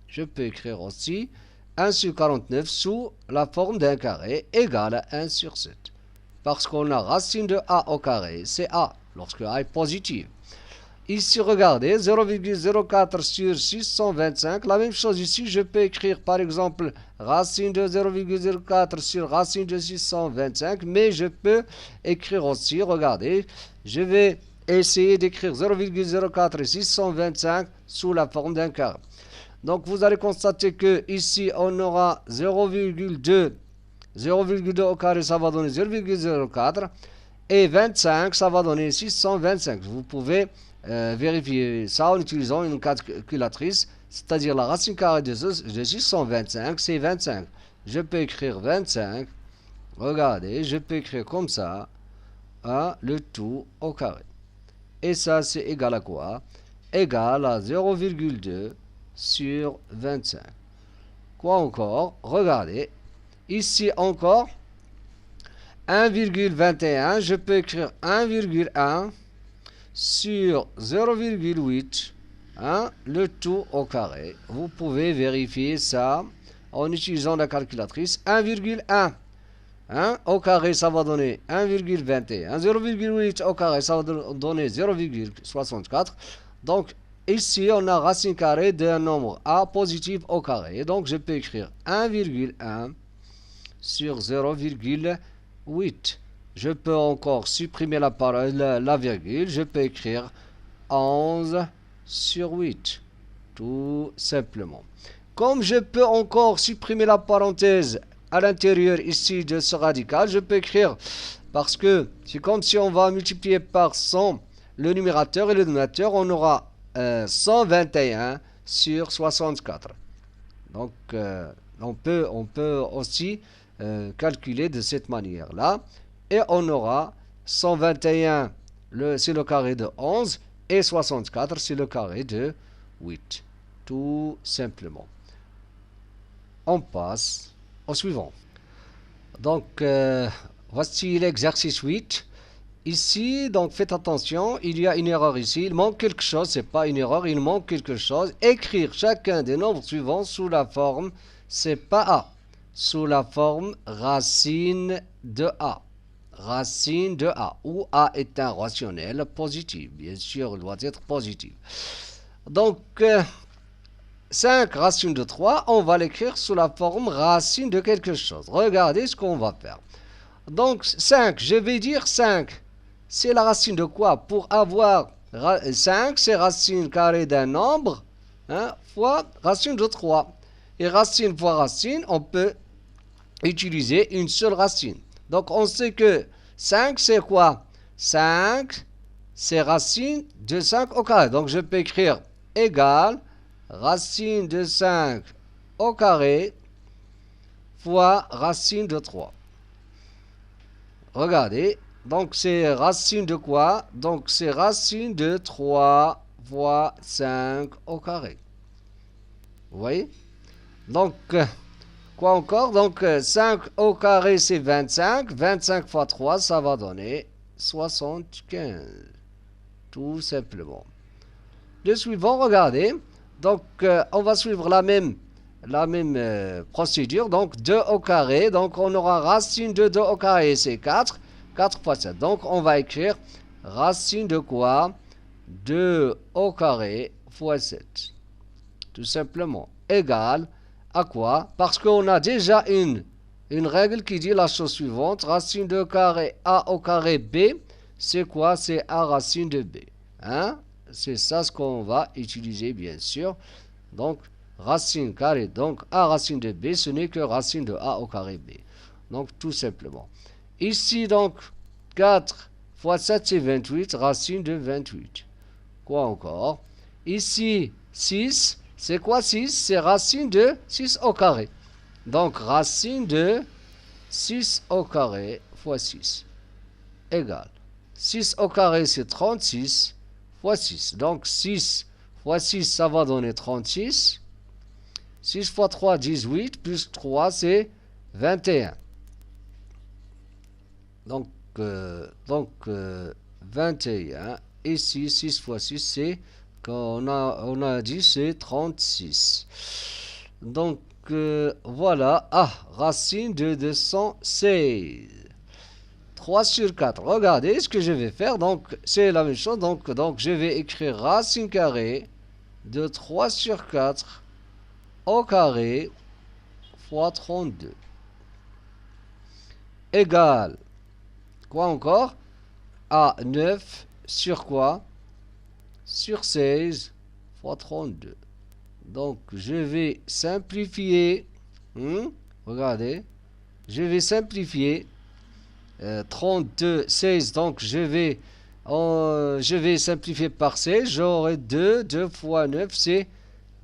Je peux écrire aussi 1 sur 49 sous la forme d'un carré égal à 1 sur 7. Parce qu'on a racine de a au carré, c'est a, lorsque a est positive. Ici, regardez, 0,04 sur 625. La même chose ici, je peux écrire par exemple racine de 0,04 sur racine de 625. Mais je peux écrire aussi, regardez, je vais essayer d'écrire 0,04 et 625 sous la forme d'un carré. Donc, vous allez constater que ici, on aura 0,2. 0,2 au carré, ça va donner 0,04. Et 25, ça va donner 625. Vous pouvez vérifier ça en utilisant une calculatrice, c'est-à-dire la racine carrée de 625, c'est 25. Je peux écrire 25. Regardez, je peux écrire comme ça, le tout au carré. Et ça, c'est égal à quoi? Égal à 0,2 sur 25. Quoi encore? Regardez. Ici encore, 1,21, je peux écrire 1,1 sur 0,8, le tout au carré. Vous pouvez vérifier ça en utilisant la calculatrice. 1,1 au carré, ça va donner 1,21. 0,8 au carré, ça va donner 0,64. Donc, ici, on a racine carrée d'un nombre a positif au carré. Donc, je peux écrire 1,1 sur 0,8. Je peux encore supprimer la virgule. Je peux écrire 11 sur 8. Tout simplement. Comme je peux encore supprimer la parenthèse à l'intérieur ici de ce radical, je peux écrire, parce que c'est comme si on va multiplier par 100 le numérateur et le dénominateur, on aura 121 sur 64. Donc, on peut aussi calculer de cette manière-là. Et on aura 121, c'est le carré de 11, et 64, c'est le carré de 8. Tout simplement. On passe au suivant. Donc, voici l'exercice 8. Ici, donc faites attention, il y a une erreur ici. Il manque quelque chose, c'est pas une erreur, il manque quelque chose. Écrire chacun des nombres suivants sous la forme, c'est pas A, sous la forme racine de A. Racine de A, où A est un rationnel positif. Bien sûr, il doit être positif. Donc, 5 racines de 3, on va l'écrire sous la forme racine de quelque chose. Regardez ce qu'on va faire. Donc, 5, je vais dire 5. C'est la racine de quoi? Pour avoir 5, c'est racine carrée d'un nombre, fois racine de 3. Et racine fois racine, on peut utiliser une seule racine. Donc, on sait que 5, c'est quoi? 5, c'est racine de 5 au carré. Donc, je peux écrire égal racine de 5 au carré fois racine de 3. Regardez. Donc, c'est racine de quoi? Donc, c'est racine de 3 fois 5 au carré. Vous voyez? Donc, Quoi encore? Donc 5 au carré c'est 25. 25 fois 3 ça va donner 75. Tout simplement. Le suivant, regardez. Donc on va suivre la même procédure. Donc 2 au carré. Donc on aura racine de 2 au carré c'est 4. 4 fois 7. Donc on va écrire racine de quoi? 2 au carré fois 7. Tout simplement. Égal à quoi? Parce qu'on a déjà une règle qui dit la chose suivante. Racine de carré A au carré B, c'est quoi? C'est A racine de B. Hein? C'est ça ce qu'on va utiliser, bien sûr. Donc, racine carré. Donc, A racine de B, ce n'est que racine de A au carré B. Donc, tout simplement. Ici, donc, 4 fois 7, c'est 28. Racine de 28. Quoi encore? Ici, 6. C'est quoi 6? C'est racine de 6 au carré. Donc, racine de 6 au carré fois 6 égale. 6 au carré, c'est 36 fois 6. Donc, 6 fois 6, ça va donner 36. 6 fois 3, 18. Plus 3, c'est 21. Donc 21. Ici, 6 fois 6, c'est, on a dit, c'est 36. Donc, voilà. Ah, racine de 216. 3 sur 4. Regardez ce que je vais faire. Donc, c'est la même chose. Donc, je vais écrire racine carrée de 3 sur 4 au carré fois 32. Égale. Quoi encore? À 9 sur quoi? Sur 16 fois 32. Donc, je vais simplifier. Regardez. Je vais simplifier. 32, 16. Donc, je vais simplifier par 16. J'aurai 2. 2 fois 9, c'est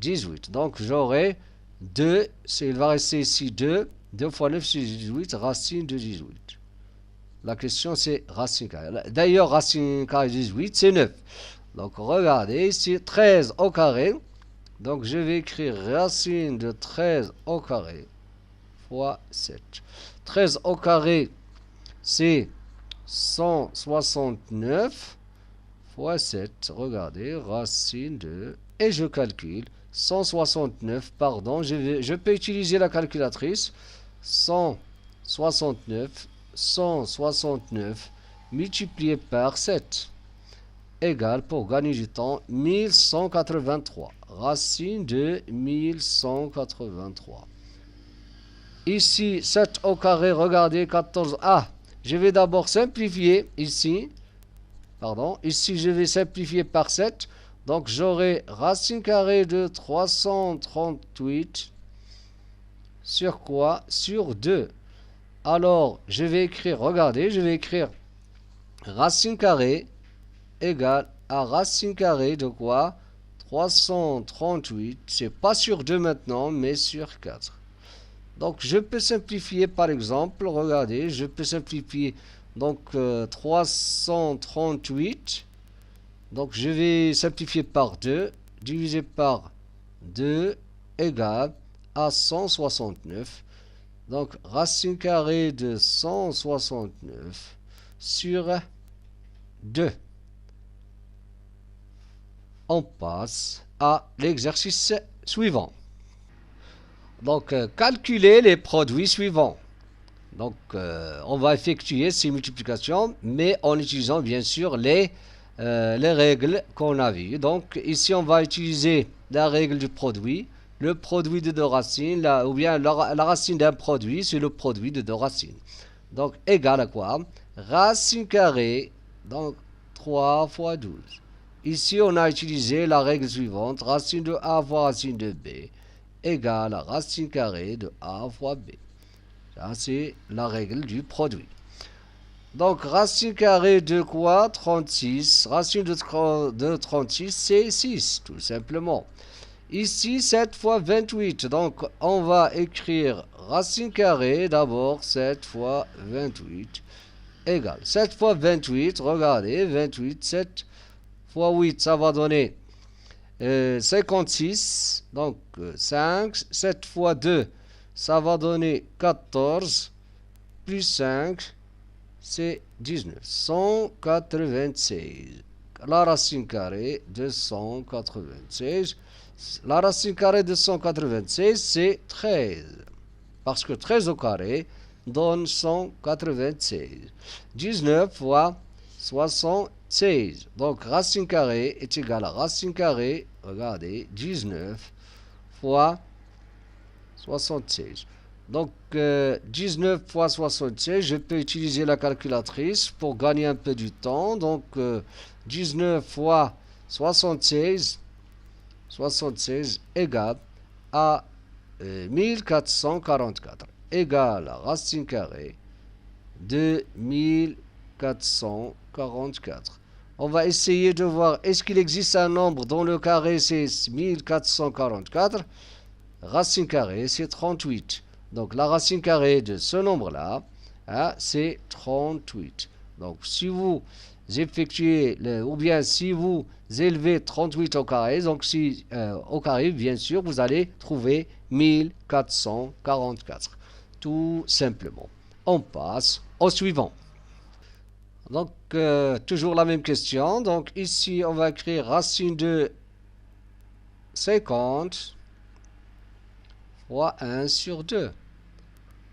18. Donc, j'aurai 2. Il va rester ici 2. 2 fois 9, c'est 18. Racine de 18. La question, c'est racine carrée. D'ailleurs, racine carrée de 18, c'est 9. Donc, regardez ici, 13 au carré. Donc, je vais écrire racine de 13 au carré fois 7. 13 au carré, c'est 169 fois 7. Regardez, racine de... Et je calcule. 169, pardon, je peux utiliser la calculatrice. 169 multiplié par 7 égale, pour gagner du temps, 1183. Racine de 1183. Ici, 7 au carré, regardez, 14. Ah, je vais d'abord simplifier ici. Pardon, ici je vais simplifier par 7. Donc j'aurai racine carrée de 338 sur quoi? Sur 2. Alors, je vais écrire, regardez, je vais écrire racine carrée égale à racine carrée de quoi? 338. C'est pas sur 2 maintenant, mais sur 4. Donc, je peux simplifier par exemple, regardez, je peux simplifier donc 338. Donc, je vais simplifier par 2, divisé par 2 égale à 169. Donc, racine carrée de 169 sur 2. On passe à l'exercice suivant. Donc, calculer les produits suivants. Donc, on va effectuer ces multiplications, mais en utilisant bien sûr les règles qu'on a vues. Donc, ici, on va utiliser la règle du produit. Le produit de deux racines, ou bien la racine d'un produit, c'est le produit de deux racines. Donc, égal à quoi? Racine carrée, donc 3 fois 12. Ici, on a utilisé la règle suivante. Racine de A fois racine de B égale à racine carrée de A fois B. Ça, c'est la règle du produit. Donc, racine carrée de quoi? 36. Racine de 36, c'est 6, tout simplement. Ici, 7 fois 28. Donc, on va écrire racine carrée, d'abord, 7 fois 28 égale. 7 fois 28, regardez, 28, 7 fois 8, ça va donner 56. Donc, 5, 7 fois 2, ça va donner 14 plus 5, c'est 19. 196. La racine carrée de 196. La racine carrée de 196, c'est 13. Parce que 13 au carré donne 196. 19 fois 76. Donc, racine carrée est égale à racine carrée, regardez, 19 fois 76. Donc, 19 fois 76, je peux utiliser la calculatrice pour gagner un peu du temps. Donc, 19 fois 76 égale à 1444. Égale à racine carrée de 1444. On va essayer de voir, est-ce qu'il existe un nombre dont le carré c'est 1444? Racine carrée, c'est 38. Donc, la racine carrée de ce nombre-là, hein, c'est 38. Donc, si vous effectuez, ou bien si vous élevez 38 au carré, donc si, au carré, bien sûr, vous allez trouver 1444. Tout simplement. On passe au suivant. Donc, toujours la même question. Donc, ici, on va écrire racine de 50 fois 1 sur 2.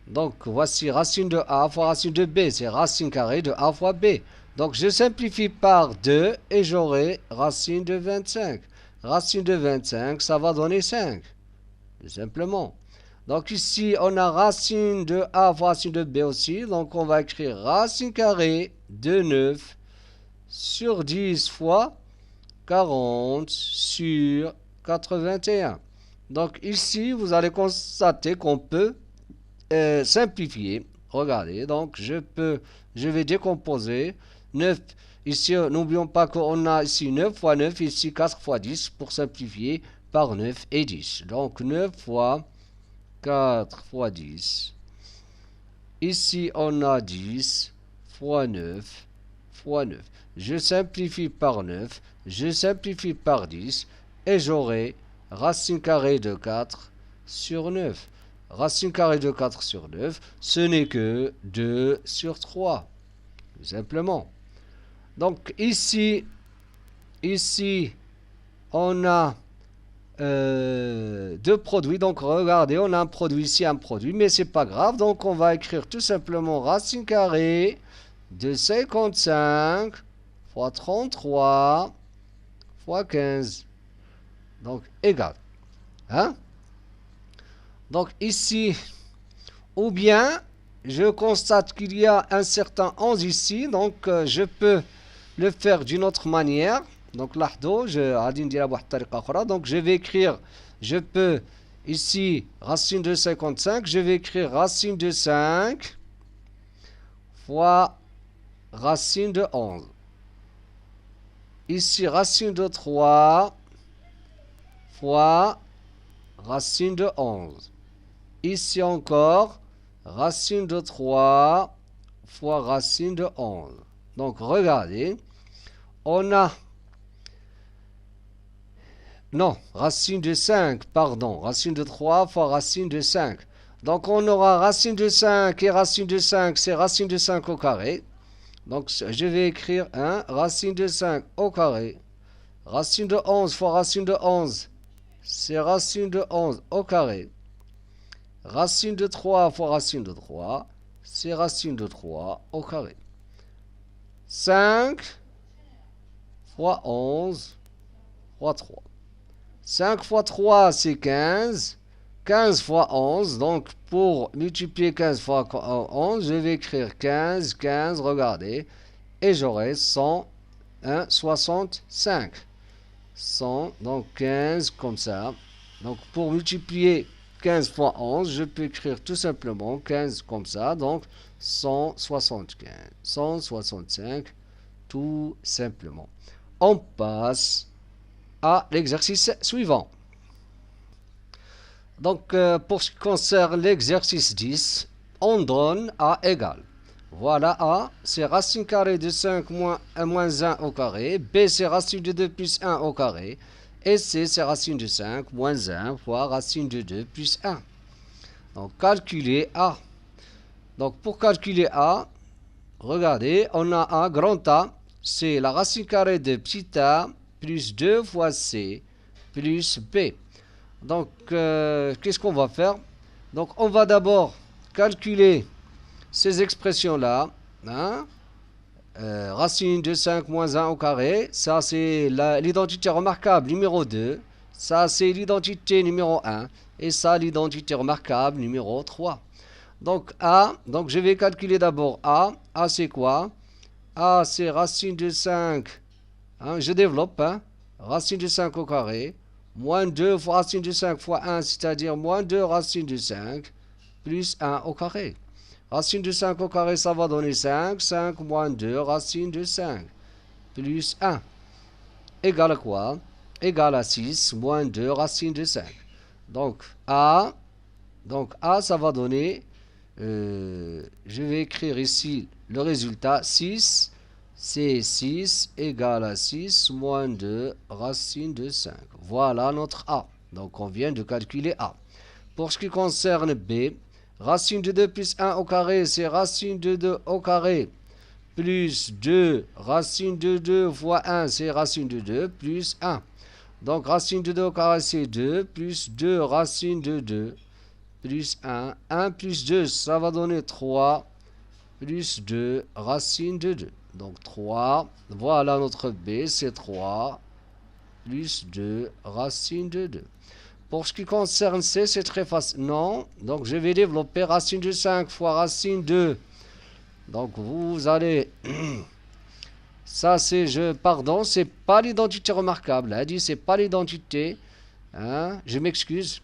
Donc, voici racine de A fois racine de B. C'est racine carrée de A fois B. Donc, je simplifie par 2 et j'aurai racine de 25. Racine de 25, ça va donner 5. Tout simplement. Donc, ici, on a racine de A fois racine de B aussi. Donc, on va écrire racine carrée de 9 sur 10 fois 40 sur 81. Donc, ici, vous allez constater qu'on peut simplifier. Regardez, donc je vais décomposer 9. Ici, n'oublions pas qu'on a ici 9 fois 9, ici 4 fois 10 pour simplifier par 9 et 10. Donc 9 fois 4 fois 10. Ici, on a 10 fois 9 fois 9. Je simplifie par 9, je simplifie par 10 et j'aurai racine carrée de 4 sur 9. Racine carrée de 4 sur 9, ce n'est que 2 sur 3. Tout simplement. Donc ici, on a deux produits. Donc regardez, on a un produit ici, un produit, mais c'est pas grave. Donc on va écrire tout simplement racine carrée de 55 fois 33 fois 15. Donc égal. Hein? Donc ici, ou bien, je constate qu'il y a un certain 11 ici, donc je peux le faire d'une autre manière. Donc là, donc je vais écrire, je peux ici, racine de 55, je vais écrire racine de 5 fois racine de 11. Ici, racine de 3 fois racine de 11. Ici encore, racine de 3 fois racine de 11. Donc, regardez, on a... Non, racine de 5, pardon. Racine de 3 fois racine de 5. Donc, on aura racine de 5 et racine de 5, c'est racine de 5 au carré. Donc, je vais écrire 1, racine de 5 au carré. Racine de 11 fois racine de 11, c'est racine de 11 au carré. Racine de 3 fois racine de 3, c'est racine de 3 au carré. 5 fois 11 fois 3. 5 fois 3, c'est 15. 15 fois 11, donc pour multiplier 15 fois 11, je vais écrire 15, 15, regardez, et j'aurai 165. 100, donc 15 comme ça. Donc pour multiplier 15 fois 11, je peux écrire tout simplement 15 comme ça, donc 175, 165, tout simplement. On passe à l'exercice suivant. Donc, pour ce qui concerne l'exercice 10, on donne A égale. Voilà A, c'est racine carrée de 5 moins 1 au carré. B, c'est racine de 2 plus 1 au carré. Et C, c'est racine de 5 moins 1 fois racine de 2 plus 1. Donc, calculer A. Donc, pour calculer A, regardez, on a un grand A, c'est la racine carrée de petit a plus 2 fois C plus B. Donc, qu'est-ce qu'on va faire? Donc, on va d'abord calculer ces expressions-là. Hein? Racine de 5 moins 1 au carré, ça c'est l'identité remarquable numéro 2, ça c'est l'identité numéro 1, et ça l'identité remarquable numéro 3. Donc A, donc je vais calculer d'abord A. A c'est quoi? A c'est racine de 5, hein, je développe, hein, racine de 5 au carré, moins 2 fois racine de 5 fois 1, c'est-à-dire moins 2 racine de 5, plus 1 au carré. Racine de 5 au carré, ça va donner 5. 5 moins 2, racine de 5, plus 1. Égale à quoi? Égale à 6 moins 2, racine de 5. Donc A, ça va donner, je vais écrire ici le résultat, 6. C'est 6 égale à 6 moins 2, racine de 5. Voilà notre A. Donc on vient de calculer A. Pour ce qui concerne B, racine de 2 plus 1 au carré, c'est racine de 2 au carré, plus 2, racine de 2 fois 1, c'est racine de 2, plus 1. Donc, racine de 2 au carré, c'est 2, plus 2, racine de 2, plus 1. 1 plus 2, ça va donner 3, plus 2, racine de 2. Donc, 3, voilà notre B, c'est 3, plus 2, racine de 2. Pour ce qui concerne C, c'est très facile. Non, donc je vais développer racine de 5 fois racine de. Donc vous allez. Ça c'est, pardon, c'est pas l'identité remarquable. Elle dit c'est pas l'identité. Hein, je m'excuse.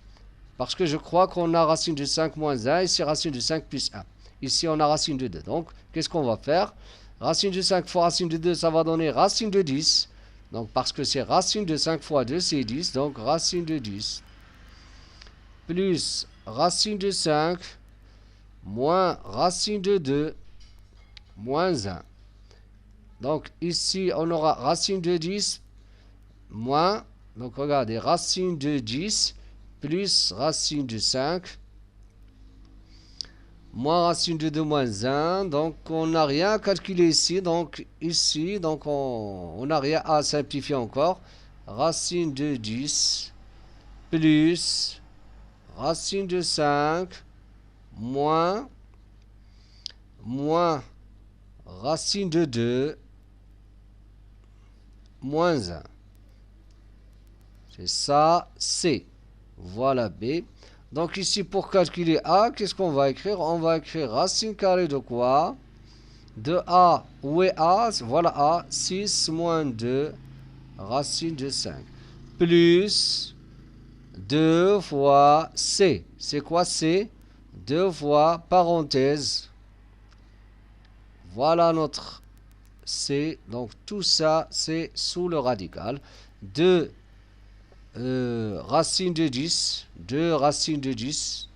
Parce que je crois qu'on a racine de 5 moins 1. Ici racine de 5 plus 1. Ici on a racine de 2. Donc qu'est-ce qu'on va faire? Racine de 5 fois racine de 2, ça va donner racine de 10. Donc parce que c'est racine de 5 fois 2, c'est 10. Donc racine de 10. Plus racine de 5 moins racine de 2 moins 1. Donc ici on aura racine de 10 moins, donc regardez, racine de 10 plus racine de 5 moins racine de 2 moins 1. Donc on n'a rien à calculer ici. Donc ici, donc on n'a rien à simplifier encore. Racine de 10 plus racine de 5 moins racine de 2 moins 1. C'est ça, C. Voilà B. Donc ici, pour calculer A, qu'est-ce qu'on va écrire? On va écrire racine carrée de quoi? De A. Où est A? Voilà A. 6 moins 2, racine de 5. Plus 2 fois C. C'est quoi C? 2 fois parenthèse. Voilà notre C. Donc tout ça, c'est sous le radical. 2 racine de 10. 2 racine de 10.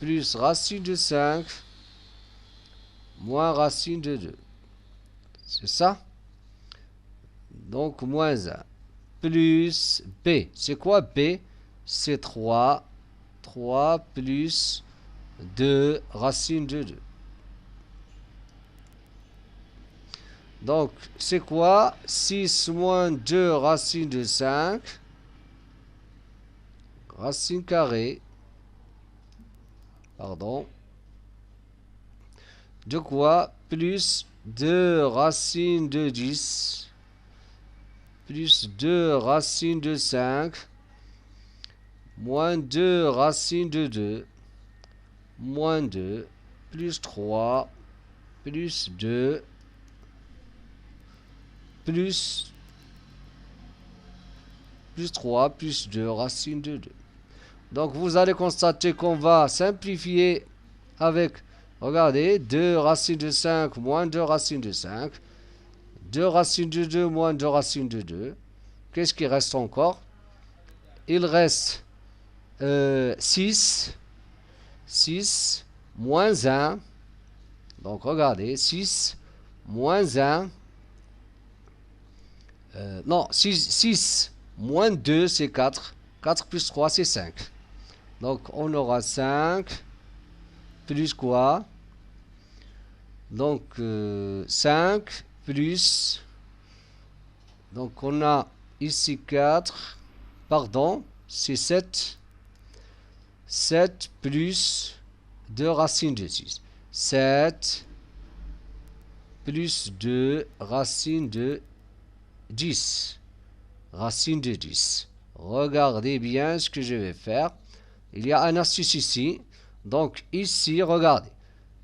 Plus racine de 5. Moins racine de 2. C'est ça? Donc moins 1. Plus B. C'est quoi B? C'est 3. 3 plus 2 racine de 2. Donc, c'est quoi? 6 moins 2 racine de 5. Racine carrée. Pardon. De quoi? Plus 2 racine de 10. Plus 2 racine de 5. Moins 2 racine de 2. Moins 2. Plus 3. Plus 2. Plus 3, plus 2, racine de 2. Donc vous allez constater qu'on va simplifier avec, regardez, 2 racine de 5 moins 2 racine de 5. 2 racine de 2 moins 2 racine de 2. Qu'est-ce qui reste encore? Il reste 6. 6 moins 1. Donc regardez, 6 moins 1. Non, 6 moins 2, c'est 4. 4 plus 3, c'est 5. Donc on aura 5 plus quoi? Donc 5 plus, donc on a ici 4, pardon, c'est 7. 7 plus 2 racine de 6. 7 plus 2 racine de 10. Racine de 10. Regardez bien ce que je vais faire. Il y a un astuce ici. Donc ici, regardez.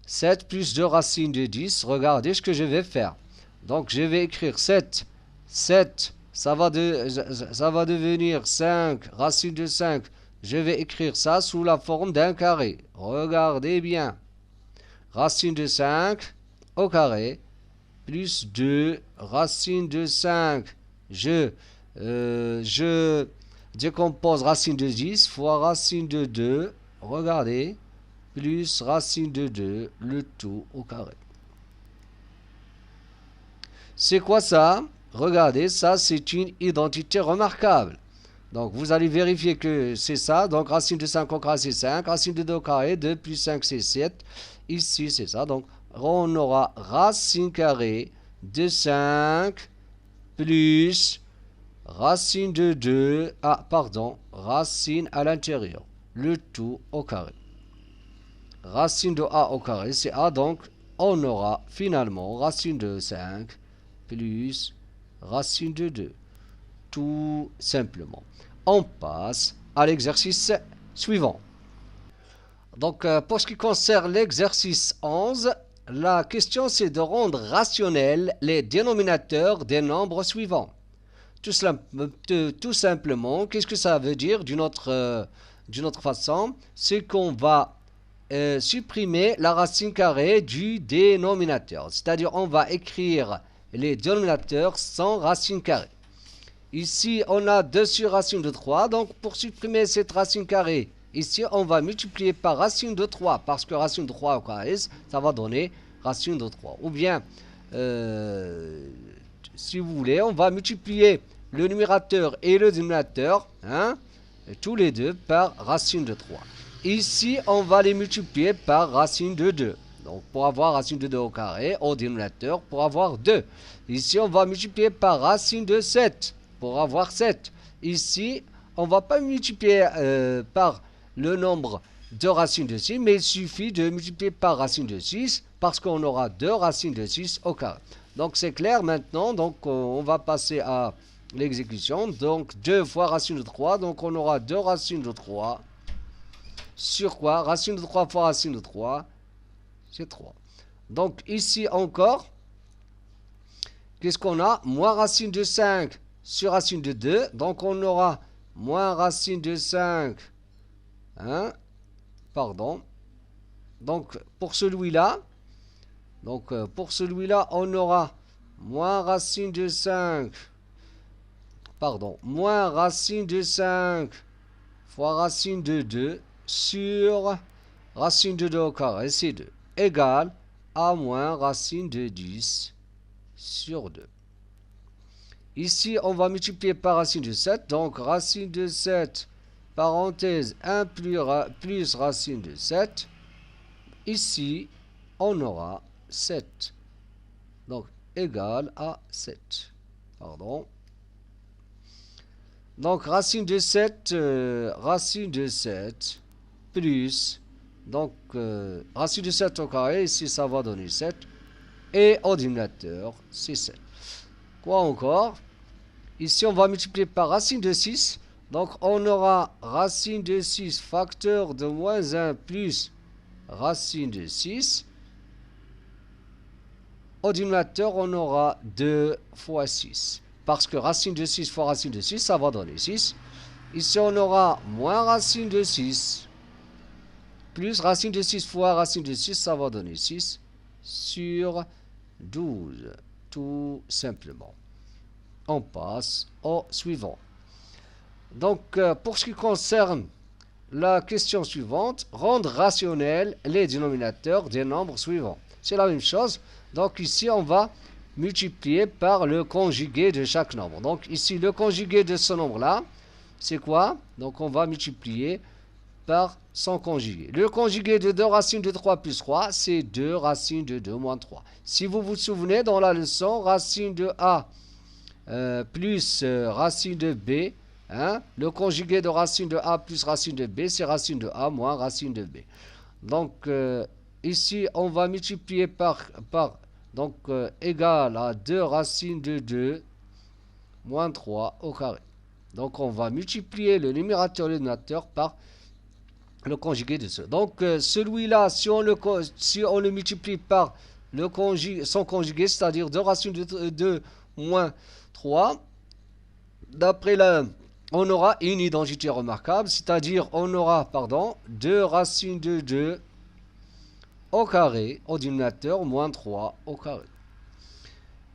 7 plus 2 racine de 10. Regardez ce que je vais faire. Donc je vais écrire 7. 7, ça va devenir 5 racine de 5. Je vais écrire ça sous la forme d'un carré. Regardez bien. Racine de 5 au carré plus 2 racine de 5. Je décompose racine de 10 fois racine de 2. Regardez. Plus racine de 2, le tout au carré. C'est quoi ça? Regardez, ça c'est une identité remarquable. Donc vous allez vérifier que c'est ça. Donc racine de 5 au carré c'est 5. Racine de 2 au carré, 2 plus 5 c'est 7. Ici c'est ça. Donc on aura racine carrée de 5 plus racine de 2. Ah pardon, racine à l'intérieur. Le tout au carré. Racine de a au carré c'est a. Donc on aura finalement racine de 5 plus racine de 2. Tout simplement. On passe à l'exercice suivant. Donc, pour ce qui concerne l'exercice 11, la question c'est de rendre rationnels les dénominateurs des nombres suivants. Tout simplement, qu'est-ce que ça veut dire d'une autre façon? C'est qu'on va supprimer la racine carrée du dénominateur. C'est-à-dire, on va écrire les dénominateurs sans racine carrée. Ici, on a 2 sur racine de 3. Donc, pour supprimer cette racine carrée, ici, on va multiplier par racine de 3. Parce que racine de 3 au carré, ça va donner racine de 3. Ou bien, si vous voulez, on va multiplier le numérateur et le dénominateur, tous les deux, par racine de 3. Ici, on va les multiplier par racine de 2. Donc, pour avoir racine de 2 au carré, au dénominateur, pour avoir 2. Ici, on va multiplier par racine de 7. Pour avoir 7. Ici, on ne va pas multiplier par le nombre de racines de 6, mais il suffit de multiplier par racine de 6 parce qu'on aura 2 racines de 6 au carré. Donc c'est clair maintenant, donc on va passer à l'exécution. Donc 2 fois racine de 3, donc on aura 2 racines de 3 sur quoi? Racine de 3 fois racine de 3, c'est 3. Donc ici encore, qu'est-ce qu'on a? Moins racine de 5 sur racine de 2, donc on aura moins racine de 5, pardon, donc pour celui-là, on aura moins racine de 5, pardon, moins racine de 5 fois racine de 2 sur racine de 2 au carré, c'est 2, égale à moins racine de 10 sur 2. Ici, on va multiplier par racine de 7. Donc, racine de 7, parenthèse, 1 plus racine de 7. Ici, on aura 7. Donc, égal à 7. Pardon. Donc, racine de 7 plus, donc, racine de 7 au carré, ici, ça va donner 7. Et au dénominateur, c'est 7. Quoi encore? Ici, on va multiplier par racine de 6. Donc, on aura racine de 6 facteur de moins 1 plus racine de 6. Au dénominateur, on aura 2 fois 6. Parce que racine de 6 fois racine de 6, ça va donner 6. Ici, on aura moins racine de 6 plus racine de 6 fois racine de 6, ça va donner 6 sur 12. Tout simplement. On passe au suivant. Donc, pour ce qui concerne la question suivante, rendre rationnels les dénominateurs des nombres suivants. C'est la même chose. Donc, ici, on va multiplier par le conjugué de chaque nombre. Donc, ici, le conjugué de ce nombre-là, c'est quoi? Donc, on va multiplier par son conjugué. Le conjugué de 2 racines de 3 plus 3, c'est 2 racines de 2 moins 3. Si vous vous souvenez, dans la leçon, racine de A plus racine de B, hein, le conjugué de racine de A plus racine de B, c'est racine de A moins racine de B. Donc, ici, on va multiplier par donc, égal à 2 racines de 2 moins 3 au carré. Donc, on va multiplier le numérateur et le dénominateur par le conjugué de ce. Donc, celui-là, si on le multiplie par son conjugué, c'est-à-dire 2 racines de 2 moins 3, d'après on aura une identité remarquable, c'est-à-dire on aura, 2 racines de 2 au carré, au dénominateur, moins 3 au carré.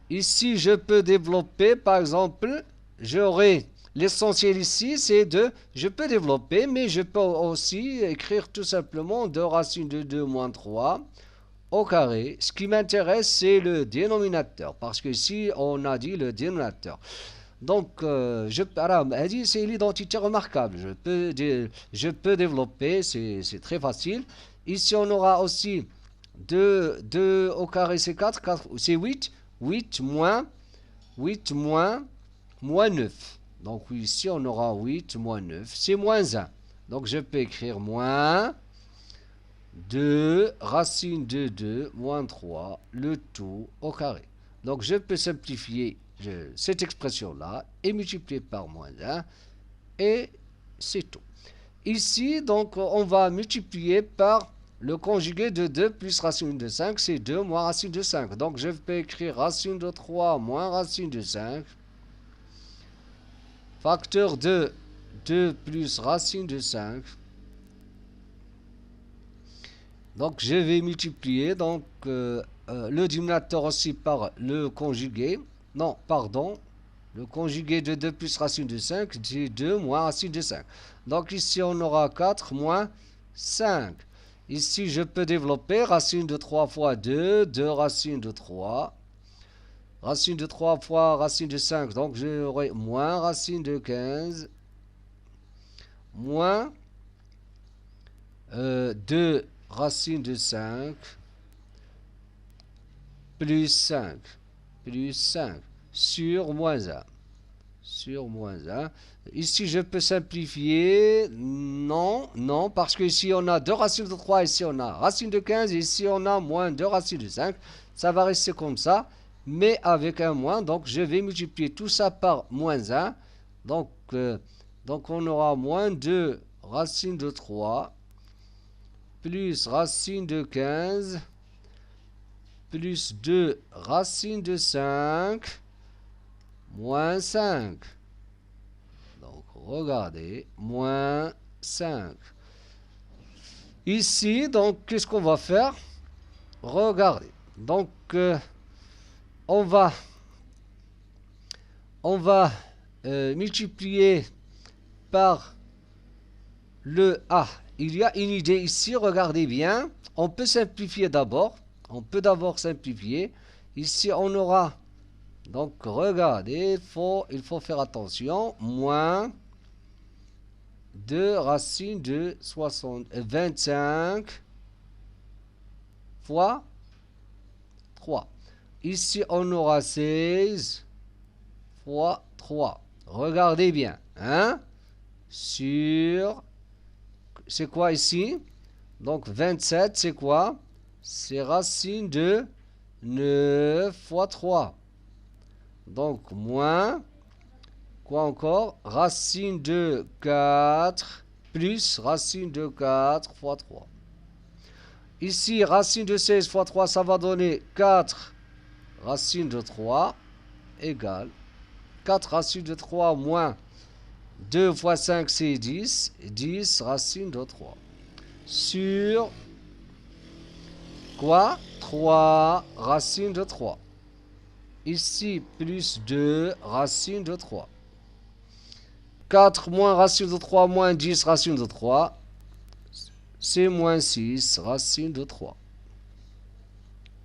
Ici, je peux développer, par exemple, j'aurai l'essentiel ici, c'est je peux développer, mais je peux aussi écrire tout simplement 2 racines de 2 moins 3 au carré. Ce qui m'intéresse, c'est le dénominateur, parce que ici, on a dit le dénominateur. Donc, c'est l'identité remarquable. Je peux développer, c'est très facile. Ici, on aura aussi 2 au carré, c'est 4 c'est 8. 8 moins 9. Donc, ici, on aura 8 moins 9. C'est moins 1. Donc, je peux écrire moins 2 racine de 2 moins 3, le tout au carré. Donc, je peux simplifier cette expression-là et multiplier par moins 1. Et c'est tout. Ici, donc, on va multiplier par le conjugué de 2 plus racine de 5, c'est 2 moins racine de 5. Donc, je peux écrire racine de 3 moins racine de 5. Facteur de 2 plus racine de 5. Donc, je vais multiplier donc, le dénominateur aussi par le conjugué. Non, pardon. Le conjugué de 2 plus racine de 5, c'est 2 moins racine de 5. Donc, ici, on aura 4 moins 5. Ici, je peux développer racine de 3 fois 2, 2 racines de 3. Racine de 3 fois racine de 5, donc j'aurai moins racine de 15. Moins 2 racine de 5. Plus 5. Plus 5. Sur moins 1. Sur moins 1. Ici, je peux simplifier. Non, non, parce que ici, on a 2 racines de 3. Ici, on a racine de 15. Ici, on a moins 2 racines de 5. Ça va rester comme ça, mais avec un moins. Donc, je vais multiplier tout ça par moins 1. Donc on aura moins 2 racine de 3 plus racine de 15 plus 2 racine de 5 moins 5. Donc, regardez, moins 5. Ici, donc, qu'est-ce qu'on va faire? Regardez. Donc, on va multiplier par le A. Il y a une idée ici, regardez bien. On peut simplifier d'abord. On peut d'abord simplifier. Ici, on aura, donc regardez, il faut faire attention, moins 2 racines de 25 fois 3. Ici, on aura 16 fois 3. Regardez bien. Hein? Sur, c'est quoi ici? Donc, 27, c'est quoi? C'est racine de 9 fois 3. Donc, moins, quoi encore? Racine de 4 plus racine de 4 fois 3. Ici, racine de 16 fois 3, ça va donner 4 racine de 3 égale 4 racine de 3 moins 2 fois 5, c'est 10. 10 racine de 3. Sur quoi? 3 racine de 3. Ici, plus 2 racine de 3. 4 moins racine de 3 moins 10 racine de 3. C'est moins 6 racine de 3.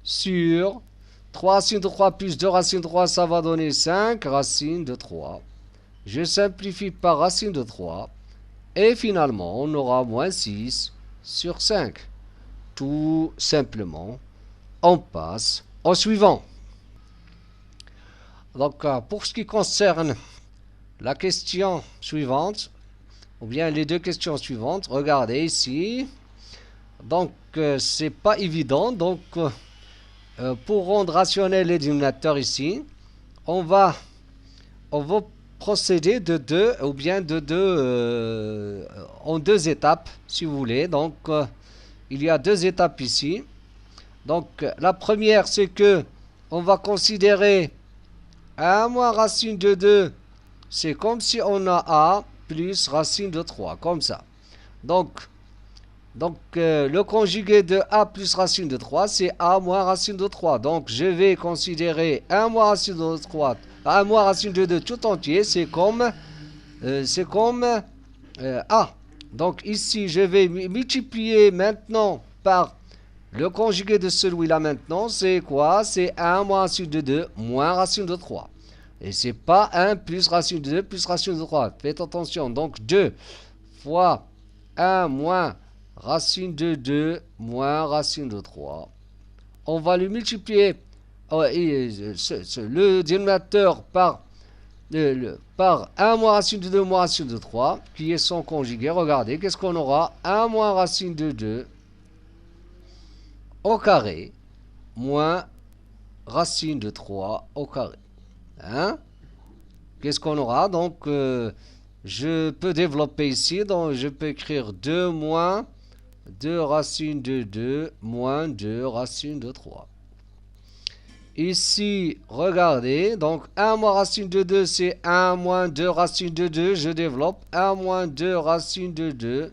Sur 3 racines de 3 plus 2 racines de 3, ça va donner 5 racines de 3. Je simplifie par racine de 3. Et finalement, on aura moins 6 sur 5. Tout simplement, on passe au suivant. Donc, pour ce qui concerne la question suivante, ou bien les deux questions suivantes, regardez ici. Donc, c'est pas évident. Donc, pour rendre rationnel les dénominateurs ici, on va procéder de deux, ou bien de deux, en deux étapes, si vous voulez. Donc, il y a deux étapes ici. Donc, la première, c'est que on va considérer 1 moins racine de 2, c'est comme si on a a plus racine de 3, comme ça. Donc le conjugué de a plus racine de 3, c'est a moins racine de 3. Donc, je vais considérer 1 moins racine de 3, 1 moins racine de 2 tout entier, c'est comme a. Donc, ici, je vais multiplier maintenant par le conjugué de celui-là maintenant, c'est quoi? C'est 1 moins racine de 2 moins racine de 3. Et c'est pas 1 plus racine de 2 plus racine de 3. Faites attention. Donc, 2 fois 1 moins racine de 2 moins racine de 3. On va le multiplier, le dénominateur par 1 moins racine de 2 moins racine de 3, qui est son conjugué. Regardez, qu'est-ce qu'on aura? 1 moins racine de 2 au carré moins racine de 3 au carré. Hein? Qu'est-ce qu'on aura? Donc, je peux développer ici. Donc, je peux écrire 2 moins 2 racine de 2 moins 2 racine de 3. Ici, regardez. Donc, 1 moins racine de 2, c'est 1 moins 2 racine de 2. Je développe 1 moins 2 racine de 2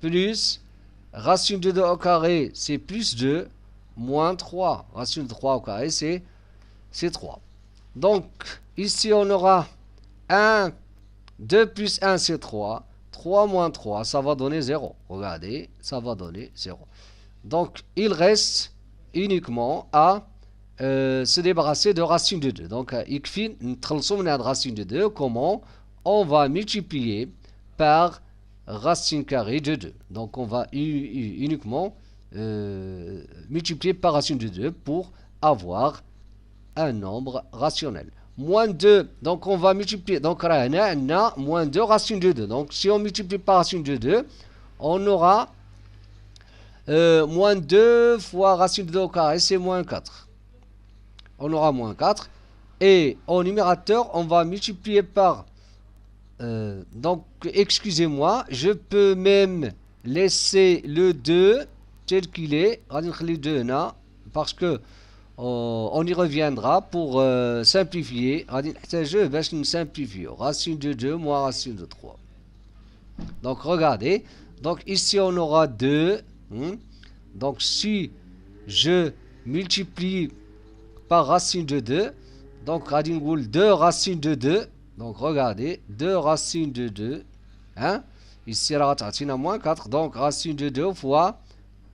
plus racine de 2 au carré, c'est plus 2 moins 3. Racine de 3 au carré, c'est 3. Donc, ici, on aura 1, 2 plus 1, c'est 3. 3 moins 3, ça va donner 0. Regardez, ça va donner 0. Donc, il reste uniquement à se débarrasser de racine de 2. Donc, il faut racine de 2. Comment? On va multiplier par racine carrée de 2. Donc, on va uniquement multiplier par racine de 2 pour avoir un nombre rationnel. Moins 2, donc on va multiplier. Donc, on a moins 2 racine de 2. Donc, si on multiplie par racine de 2, on aura moins 2 fois racine de 2 au carré, c'est moins 4. On aura moins 4. Et au numérateur, on va multiplier par... donc, excusez-moi, je peux même laisser le 2 tel qu'il est. Parce que on y reviendra pour simplifier. Je vais simplifier. Racine de 2 moins racine de 3. Donc, regardez. Donc, ici, on aura 2. Donc, si je multiplie par racine de 2, donc, 2 racines de 2. Donc, regardez. 2 racines de 2. Hein? Ici, on a moins 4. Donc, racine de 2 fois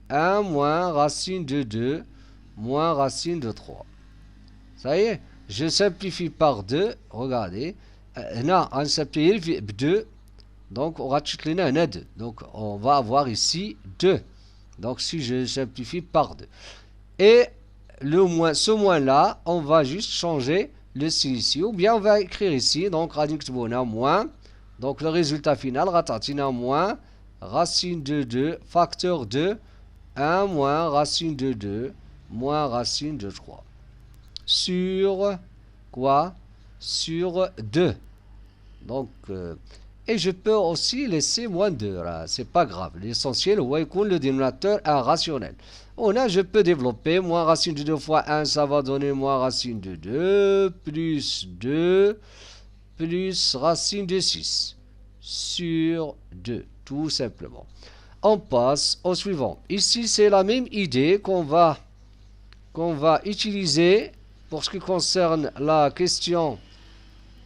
1 moins racine de 2 moins racine de 3. Ça y est, je simplifie par 2. Regardez. Là, on simplifie par 2. Donc, on rachète les 2. Donc, on va avoir ici 2. Donc, si je simplifie par 2. Et ce moins-là, on va juste changer le signe ici. Ou bien, on va écrire ici. Donc, moins. Donc, le résultat final, moins racine de 2, facteur 2, 1 moins racine de 2, moins racine de 3. Sur quoi? Sur 2. Donc, et je peux aussi laisser moins 2. C'est pas grave. L'essentiel, le dénominateur est rationnel. Je peux développer moins racine de 2 fois 1, ça va donner moins racine de 2, plus 2, plus racine de 6. Sur 2, tout simplement. On passe au suivant. Ici, c'est la même idée qu'on va utiliser pour ce qui concerne la question,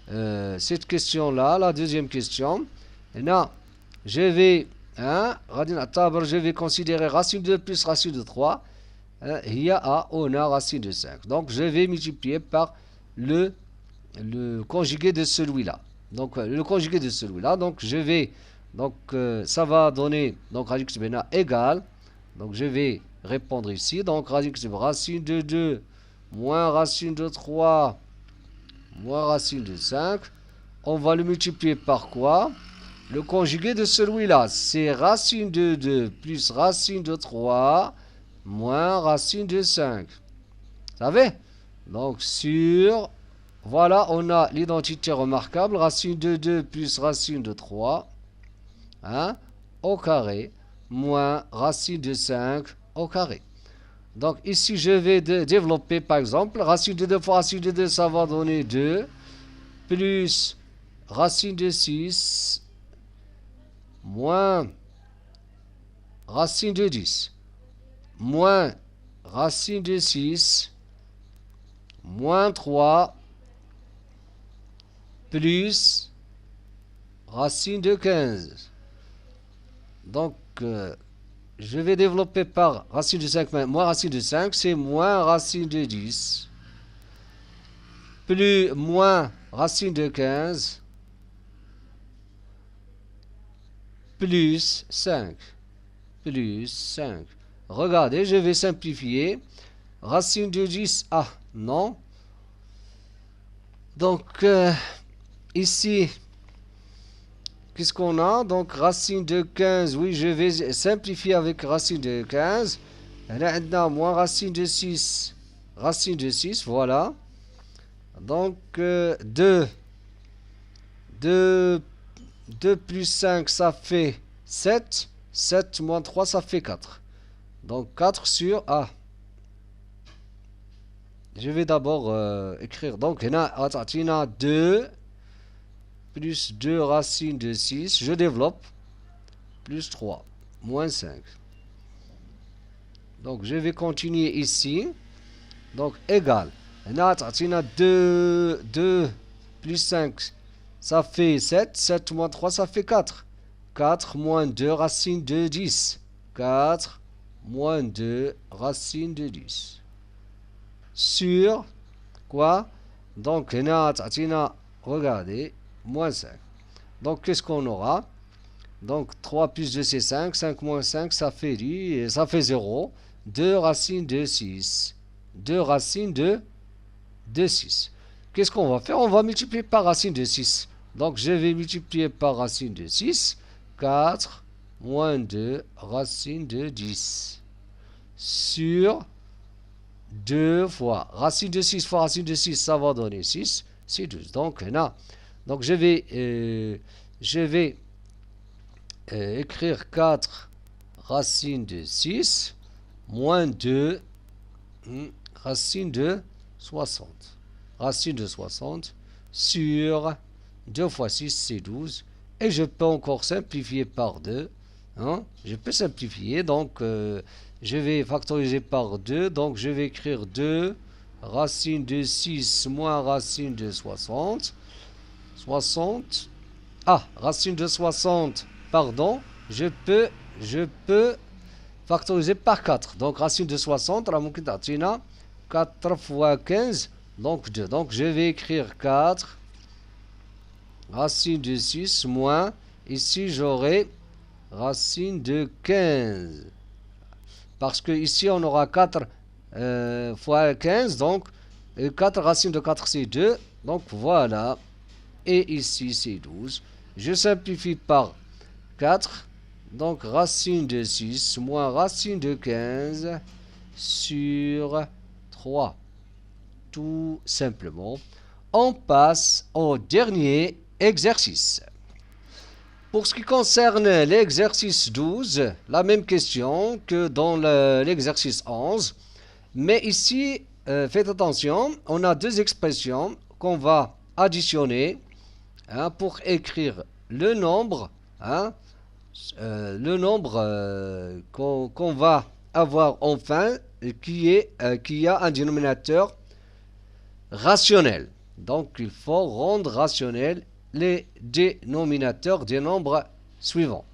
cette question-là, la deuxième question. Là, je vais considérer racine de 2 plus racine de 3. Il y a on a racine de 5. Donc, je vais multiplier par le conjugué de celui-là. Donc le conjugué de celui-là. Donc je vais, donc ça va donner, donc radical cube n égale, donc je vais répondre ici, donc radical cube racine de 2 moins racine de 3 moins racine de 5. On va le multiplier par quoi? Le conjugué de celui-là, c'est racine de 2 plus racine de 3 moins racine de 5. Vous savez? Donc sur, voilà, on a l'identité remarquable, racine de 2 plus racine de 3, hein, au carré, moins racine de 5 au carré. Donc ici, je vais développer, par exemple, racine de 2 fois racine de 2, ça va donner 2, plus racine de 6, moins racine de 10, moins racine de 6, moins 3, plus racine de 15. Donc, je vais développer par racine de 5, moins racine de 5, c'est moins racine de 10, plus moins racine de 15, plus 5. Plus 5. Regardez, je vais simplifier. Racine de 10, ah, non. Donc, ici, qu'est-ce qu'on a? Donc, racine de 15, oui, je vais simplifier avec racine de 15. Là, moins racine de 6. Racine de 6, voilà. Donc, 2 plus 5, ça fait 7. 7 moins 3, ça fait 4. Donc 4 sur A. Je vais d'abord écrire. Donc, il y a 2 plus 2 racines de 6. Je développe. Plus 3. Moins 5. Donc, je vais continuer ici. Donc, égal. Il y a 2 plus 5. Ça fait 7. 7 moins 3, ça fait 4. 4 moins 2 racine de 10. 4 moins 2 racine de 10. Sur quoi? Donc, regardez, moins 5. Donc, qu'est-ce qu'on aura? Donc, 3 plus 2, c'est 5. 5 moins 5, ça fait 10. Et ça fait 0. 2 racines de 6. 2 racines de 6. Qu'est-ce qu'on va faire? On va multiplier par racine de 6. Donc, je vais multiplier par racine de 6. 4 moins 2 racine de 10. Sur 2 fois racine de 6 fois racine de 6, ça va donner 6. C'est 12. Donc, là, donc je vais écrire 4 racine de 6 moins 2 racine de 60. Racine de 60 sur 2 fois 6, c'est 12. Et je peux encore simplifier par 2. Hein? Je peux simplifier. Donc, je vais factoriser par 2. Donc, je vais écrire 2 racine de 6 moins racine de 60. 60. Ah, racine de 60. Pardon. Je peux factoriser par 4. Donc, racine de 60. 4 fois 15. Donc, 2. Donc, je vais écrire 4. Racine de 6 moins, ici j'aurai racine de 15. Parce que ici on aura 4 fois 15, donc 4 racine de 4 c'est 2. Donc voilà. Et ici c'est 12. Je simplifie par 4. Donc racine de 6 moins racine de 15 sur 3. Tout simplement. On passe au dernier exercice. Pour ce qui concerne l'exercice 12, la même question que dans l'exercice 11. Mais ici, faites attention, on a deux expressions qu'on va additionner pour écrire le nombre, qu'on va avoir enfin, qui a un dénominateur rationnel. Donc, il faut rendre rationnel les dénominateurs des nombres suivants.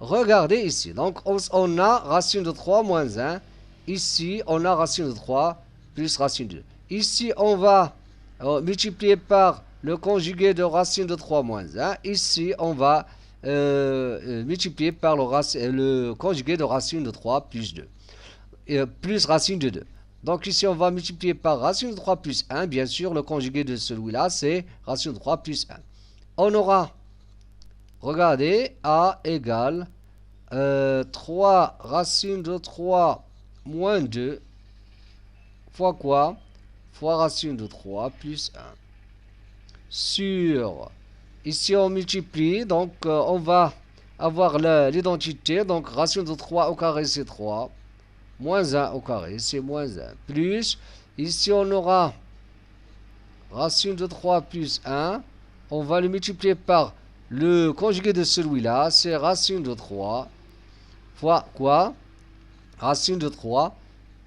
Regardez ici. Donc, on a racine de 3 moins 1. Ici, on a racine de 3 plus racine de 2. Ici, on va multiplier par le conjugué de racine de 3 moins 1. Ici, on va multiplier par le conjugué de racine de 3 plus 2. Plus racine de 2. Donc ici, on va multiplier par racine de 3 plus 1. Bien sûr, le conjugué de celui-là, c'est racine de 3 plus 1. On aura, regardez, A égale 3 racine de 3 moins 2 fois quoi? Fois racine de 3 plus 1. Sur, ici on multiplie, donc on va avoir l'identité, donc racine de 3 au carré c'est 3, moins 1 au carré c'est moins 1, plus, ici on aura racine de 3 plus 1, on va le multiplier par le conjugué de celui-là, c'est racine de 3, fois quoi? Racine de 3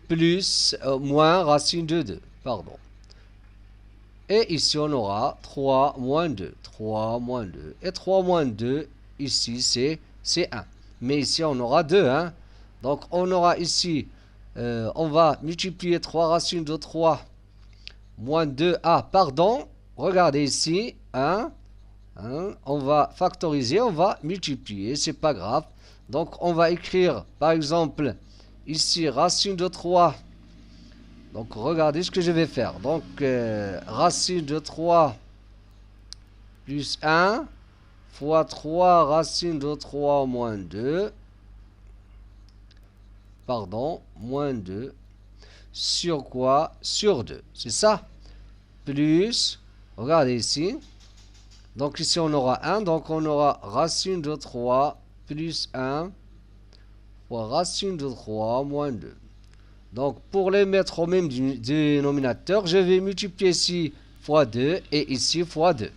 plus moins racine de 2, pardon. Et ici, on aura 3 moins 2. 3 moins 2. Et 3 moins 2, ici, c'est 1. Mais ici, on aura 2. Hein? Donc, on aura ici, on va multiplier 3 racines de 3 moins 2. Ah, pardon. Regardez ici. 1. On va factoriser, on va multiplier. C'est pas grave. Donc, on va écrire, par exemple, ici, racine de 3. Donc, regardez ce que je vais faire. Donc, racine de 3 plus 1 fois 3 racine de 3 moins 2. Pardon, moins 2. Sur quoi? Sur 2. C'est ça? Plus, regardez ici. Donc, ici, on aura 1. Donc, on aura racine de 3 plus 1 fois racine de 3 moins 2. Donc, pour les mettre au même dénominateur, je vais multiplier ici fois 2 et ici fois 2.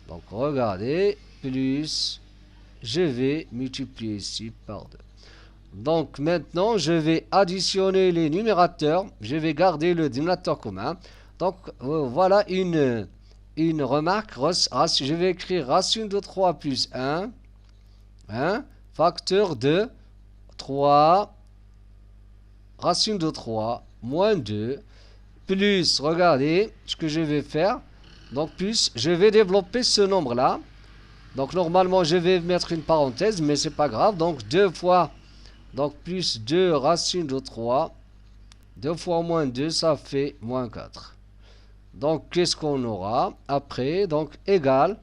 Donc, regardez, plus, je vais multiplier ici par 2. Donc, maintenant, je vais additionner les numérateurs. Je vais garder le dénominateur commun. Donc, voilà une remarque. Je vais écrire racine de 3 plus 1. Facteur de 3 racine de 3 moins 2 plus, regardez ce que je vais faire. Donc plus, je vais développer ce nombre-là. Donc normalement, je vais mettre une parenthèse, mais c'est pas grave. Donc 2 fois, donc plus 2 racine de 3. 2 fois moins 2, ça fait moins 4. Donc qu'est-ce qu'on aura après? Donc égal.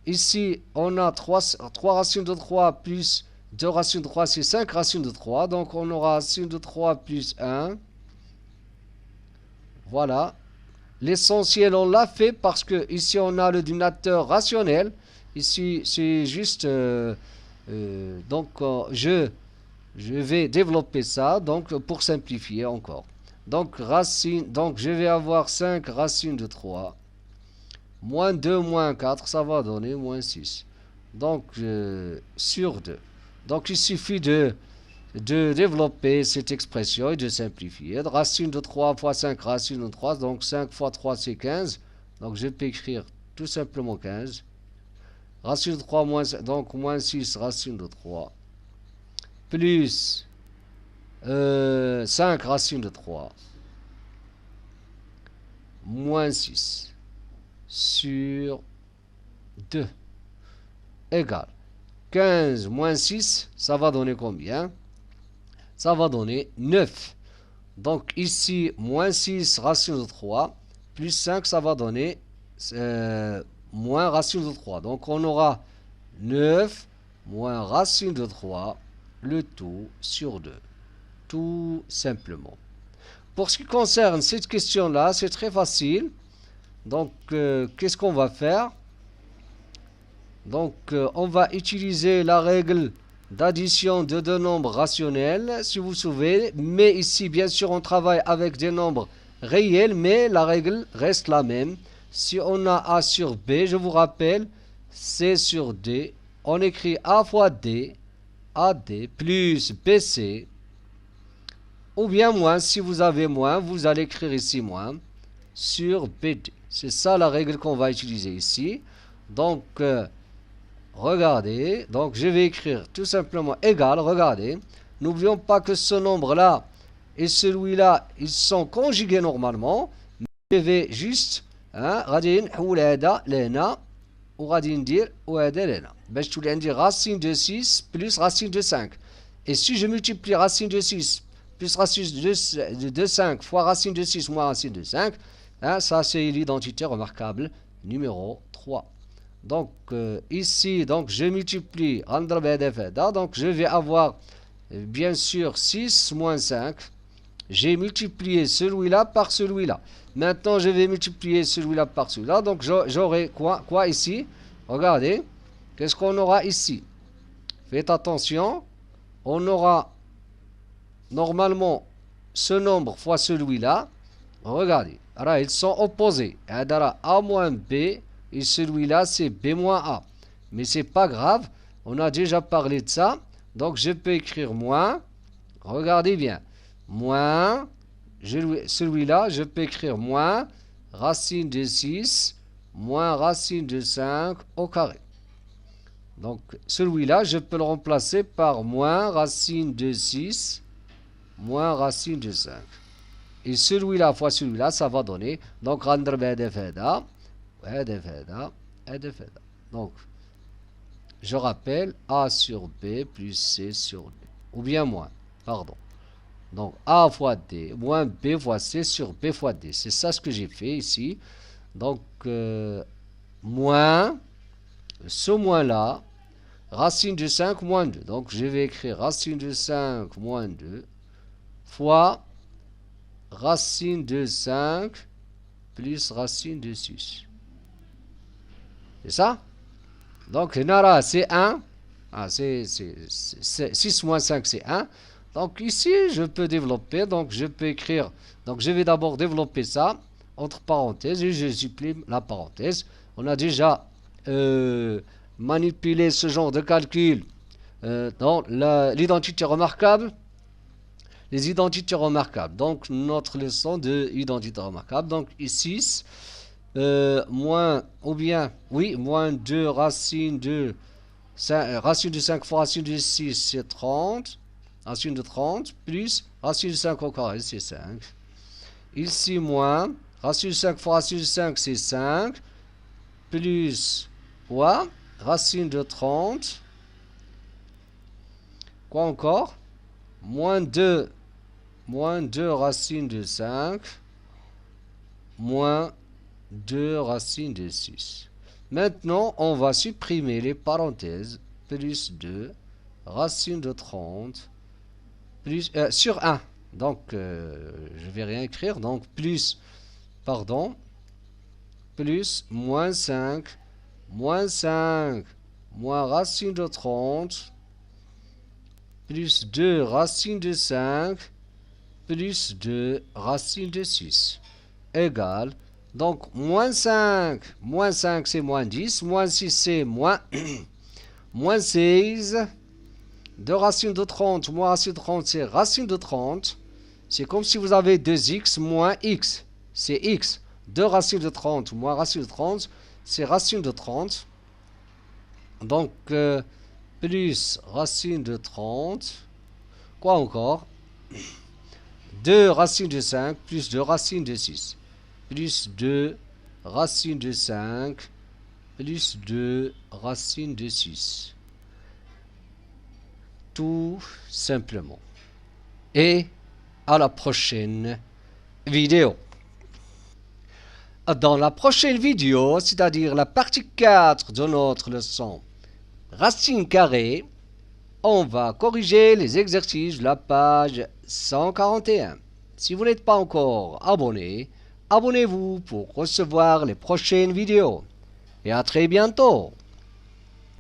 Ici, on a 3 racines de 3 plus 2 racines de 3, c'est 5 racines de 3. Donc, on aura racine de 3 plus 1. Voilà. L'essentiel, on l'a fait parce que ici, on a le dénominateur rationnel. Ici, c'est juste... je vais développer ça donc pour simplifier encore. Donc, je vais avoir 5 racines de 3. Moins 2, moins 4, ça va donner moins 6. Donc, sur 2. Donc, il suffit de développer cette expression et de simplifier. Racine de 3 fois 5, racine de 3. Donc, 5 fois 3, c'est 15. Donc, je peux écrire tout simplement 15. Racine de 3, moins 5, donc moins 6, racine de 3. Plus 5, racine de 3. Moins 6. Sur 2 égale 15 moins 6, ça va donner combien? Ça va donner 9. Donc ici, moins 6 racine de 3, plus 5, ça va donner moins racine de 3. Donc on aura 9 moins racine de 3, le tout sur 2. Tout simplement. Pour ce qui concerne cette question-là, c'est très facile. Donc, qu'est-ce qu'on va faire? Donc, on va utiliser la règle d'addition de deux nombres rationnels, si vous vous souvenez. Mais ici, bien sûr, on travaille avec des nombres réels, mais la règle reste la même. Si on a A sur B, je vous rappelle, C sur D, on écrit A fois D, AD, plus BC, ou bien moins, si vous avez moins, vous allez écrire ici moins, sur BD. C'est ça la règle qu'on va utiliser ici. Donc, regardez. Donc, je vais écrire tout simplement égal. Regardez. N'oublions pas que ce nombre-là et celui-là, ils sont conjugués normalement. Je vais juste غادي نحول هذا لهنا وغادي ندير وهذا لهنا باش تولي عندي racine de 6 plus racine de 5. Et si je multiplie racine de 6 plus racine de 5 fois racine de 6 moins racine de 5, ça c'est l'identité remarquable numéro 3. Donc ici, donc je multiplie, donc je vais avoir bien sûr 6 moins 5. J'ai multiplié celui-là par celui-là. Maintenant, je vais multiplier celui-là par celui-là. Donc, j'aurai quoi ici? Regardez. Qu'est-ce qu'on aura ici? Faites attention. On aura normalement ce nombre fois celui-là. Regardez. Alors, ils sont opposés. A moins B. Et celui-là, c'est B moins A. Mais c'est pas grave. On a déjà parlé de ça. Donc, je peux écrire moins. Regardez bien. Moins, celui-là, je peux écrire moins racine de 6 moins racine de 5 au carré. Donc, celui-là, je peux le remplacer par moins racine de 6 moins racine de 5. Et celui-là fois celui-là, ça va donner. Donc, donc, je rappelle A sur B plus C sur D. Ou bien moins, pardon. Donc, A fois D, moins B fois C sur B fois D. C'est ça ce que j'ai fait ici. Donc, moins, ce moins-là, racine de 5 moins 2. Donc, je vais écrire racine de 5 moins 2 fois racine de 5 plus racine de 6. C'est ça? Donc, Nara, c'est 1. 6 moins 5, c'est 1. Donc ici, je peux développer, donc je peux écrire, donc je vais d'abord développer ça, entre parenthèses, et je supprime la parenthèse. On a déjà manipulé ce genre de calcul dans l'identité remarquable, les identités remarquables. Donc notre leçon de identité remarquable, donc ici, moins, ou bien, oui, moins 2 racine de 5 fois racine de 6, c'est 30. Racine de 30 plus racine de 5 au carré, c'est 5. Ici, moins racine de 5 fois racine de 5, c'est 5. Plus quoi? Racine de 30. Quoi encore? Moins 2 racine de 5. Moins 2 racine de 6. Maintenant, on va supprimer les parenthèses. Plus 2 racine de 30. Plus, sur 1, donc je vais rien écrire, donc plus, pardon, plus moins 5, moins racine de 30, plus 2 racine de 5, plus 2 racine de 6, égale, donc moins 5 c'est moins 10, moins 6 c'est moins, moins 16, 2 racines de 30 moins racine de 30, c'est racine de 30. C'est comme si vous avez 2x moins x. C'est x. 2 racines de 30 moins racine de 30, c'est racine de 30. Donc, plus racine de 30. Quoi encore? 2 racines de 5 plus 2 racines de 6. Plus 2 racines de 5 plus 2 racines de 6. Tout simplement. Et à la prochaine vidéo. Dans la prochaine vidéo, c'est-à-dire la partie 4 de notre leçon racine carrée, on va corriger les exercices de la page 141. Si vous n'êtes pas encore abonné, abonnez-vous pour recevoir les prochaines vidéos. Et à très bientôt.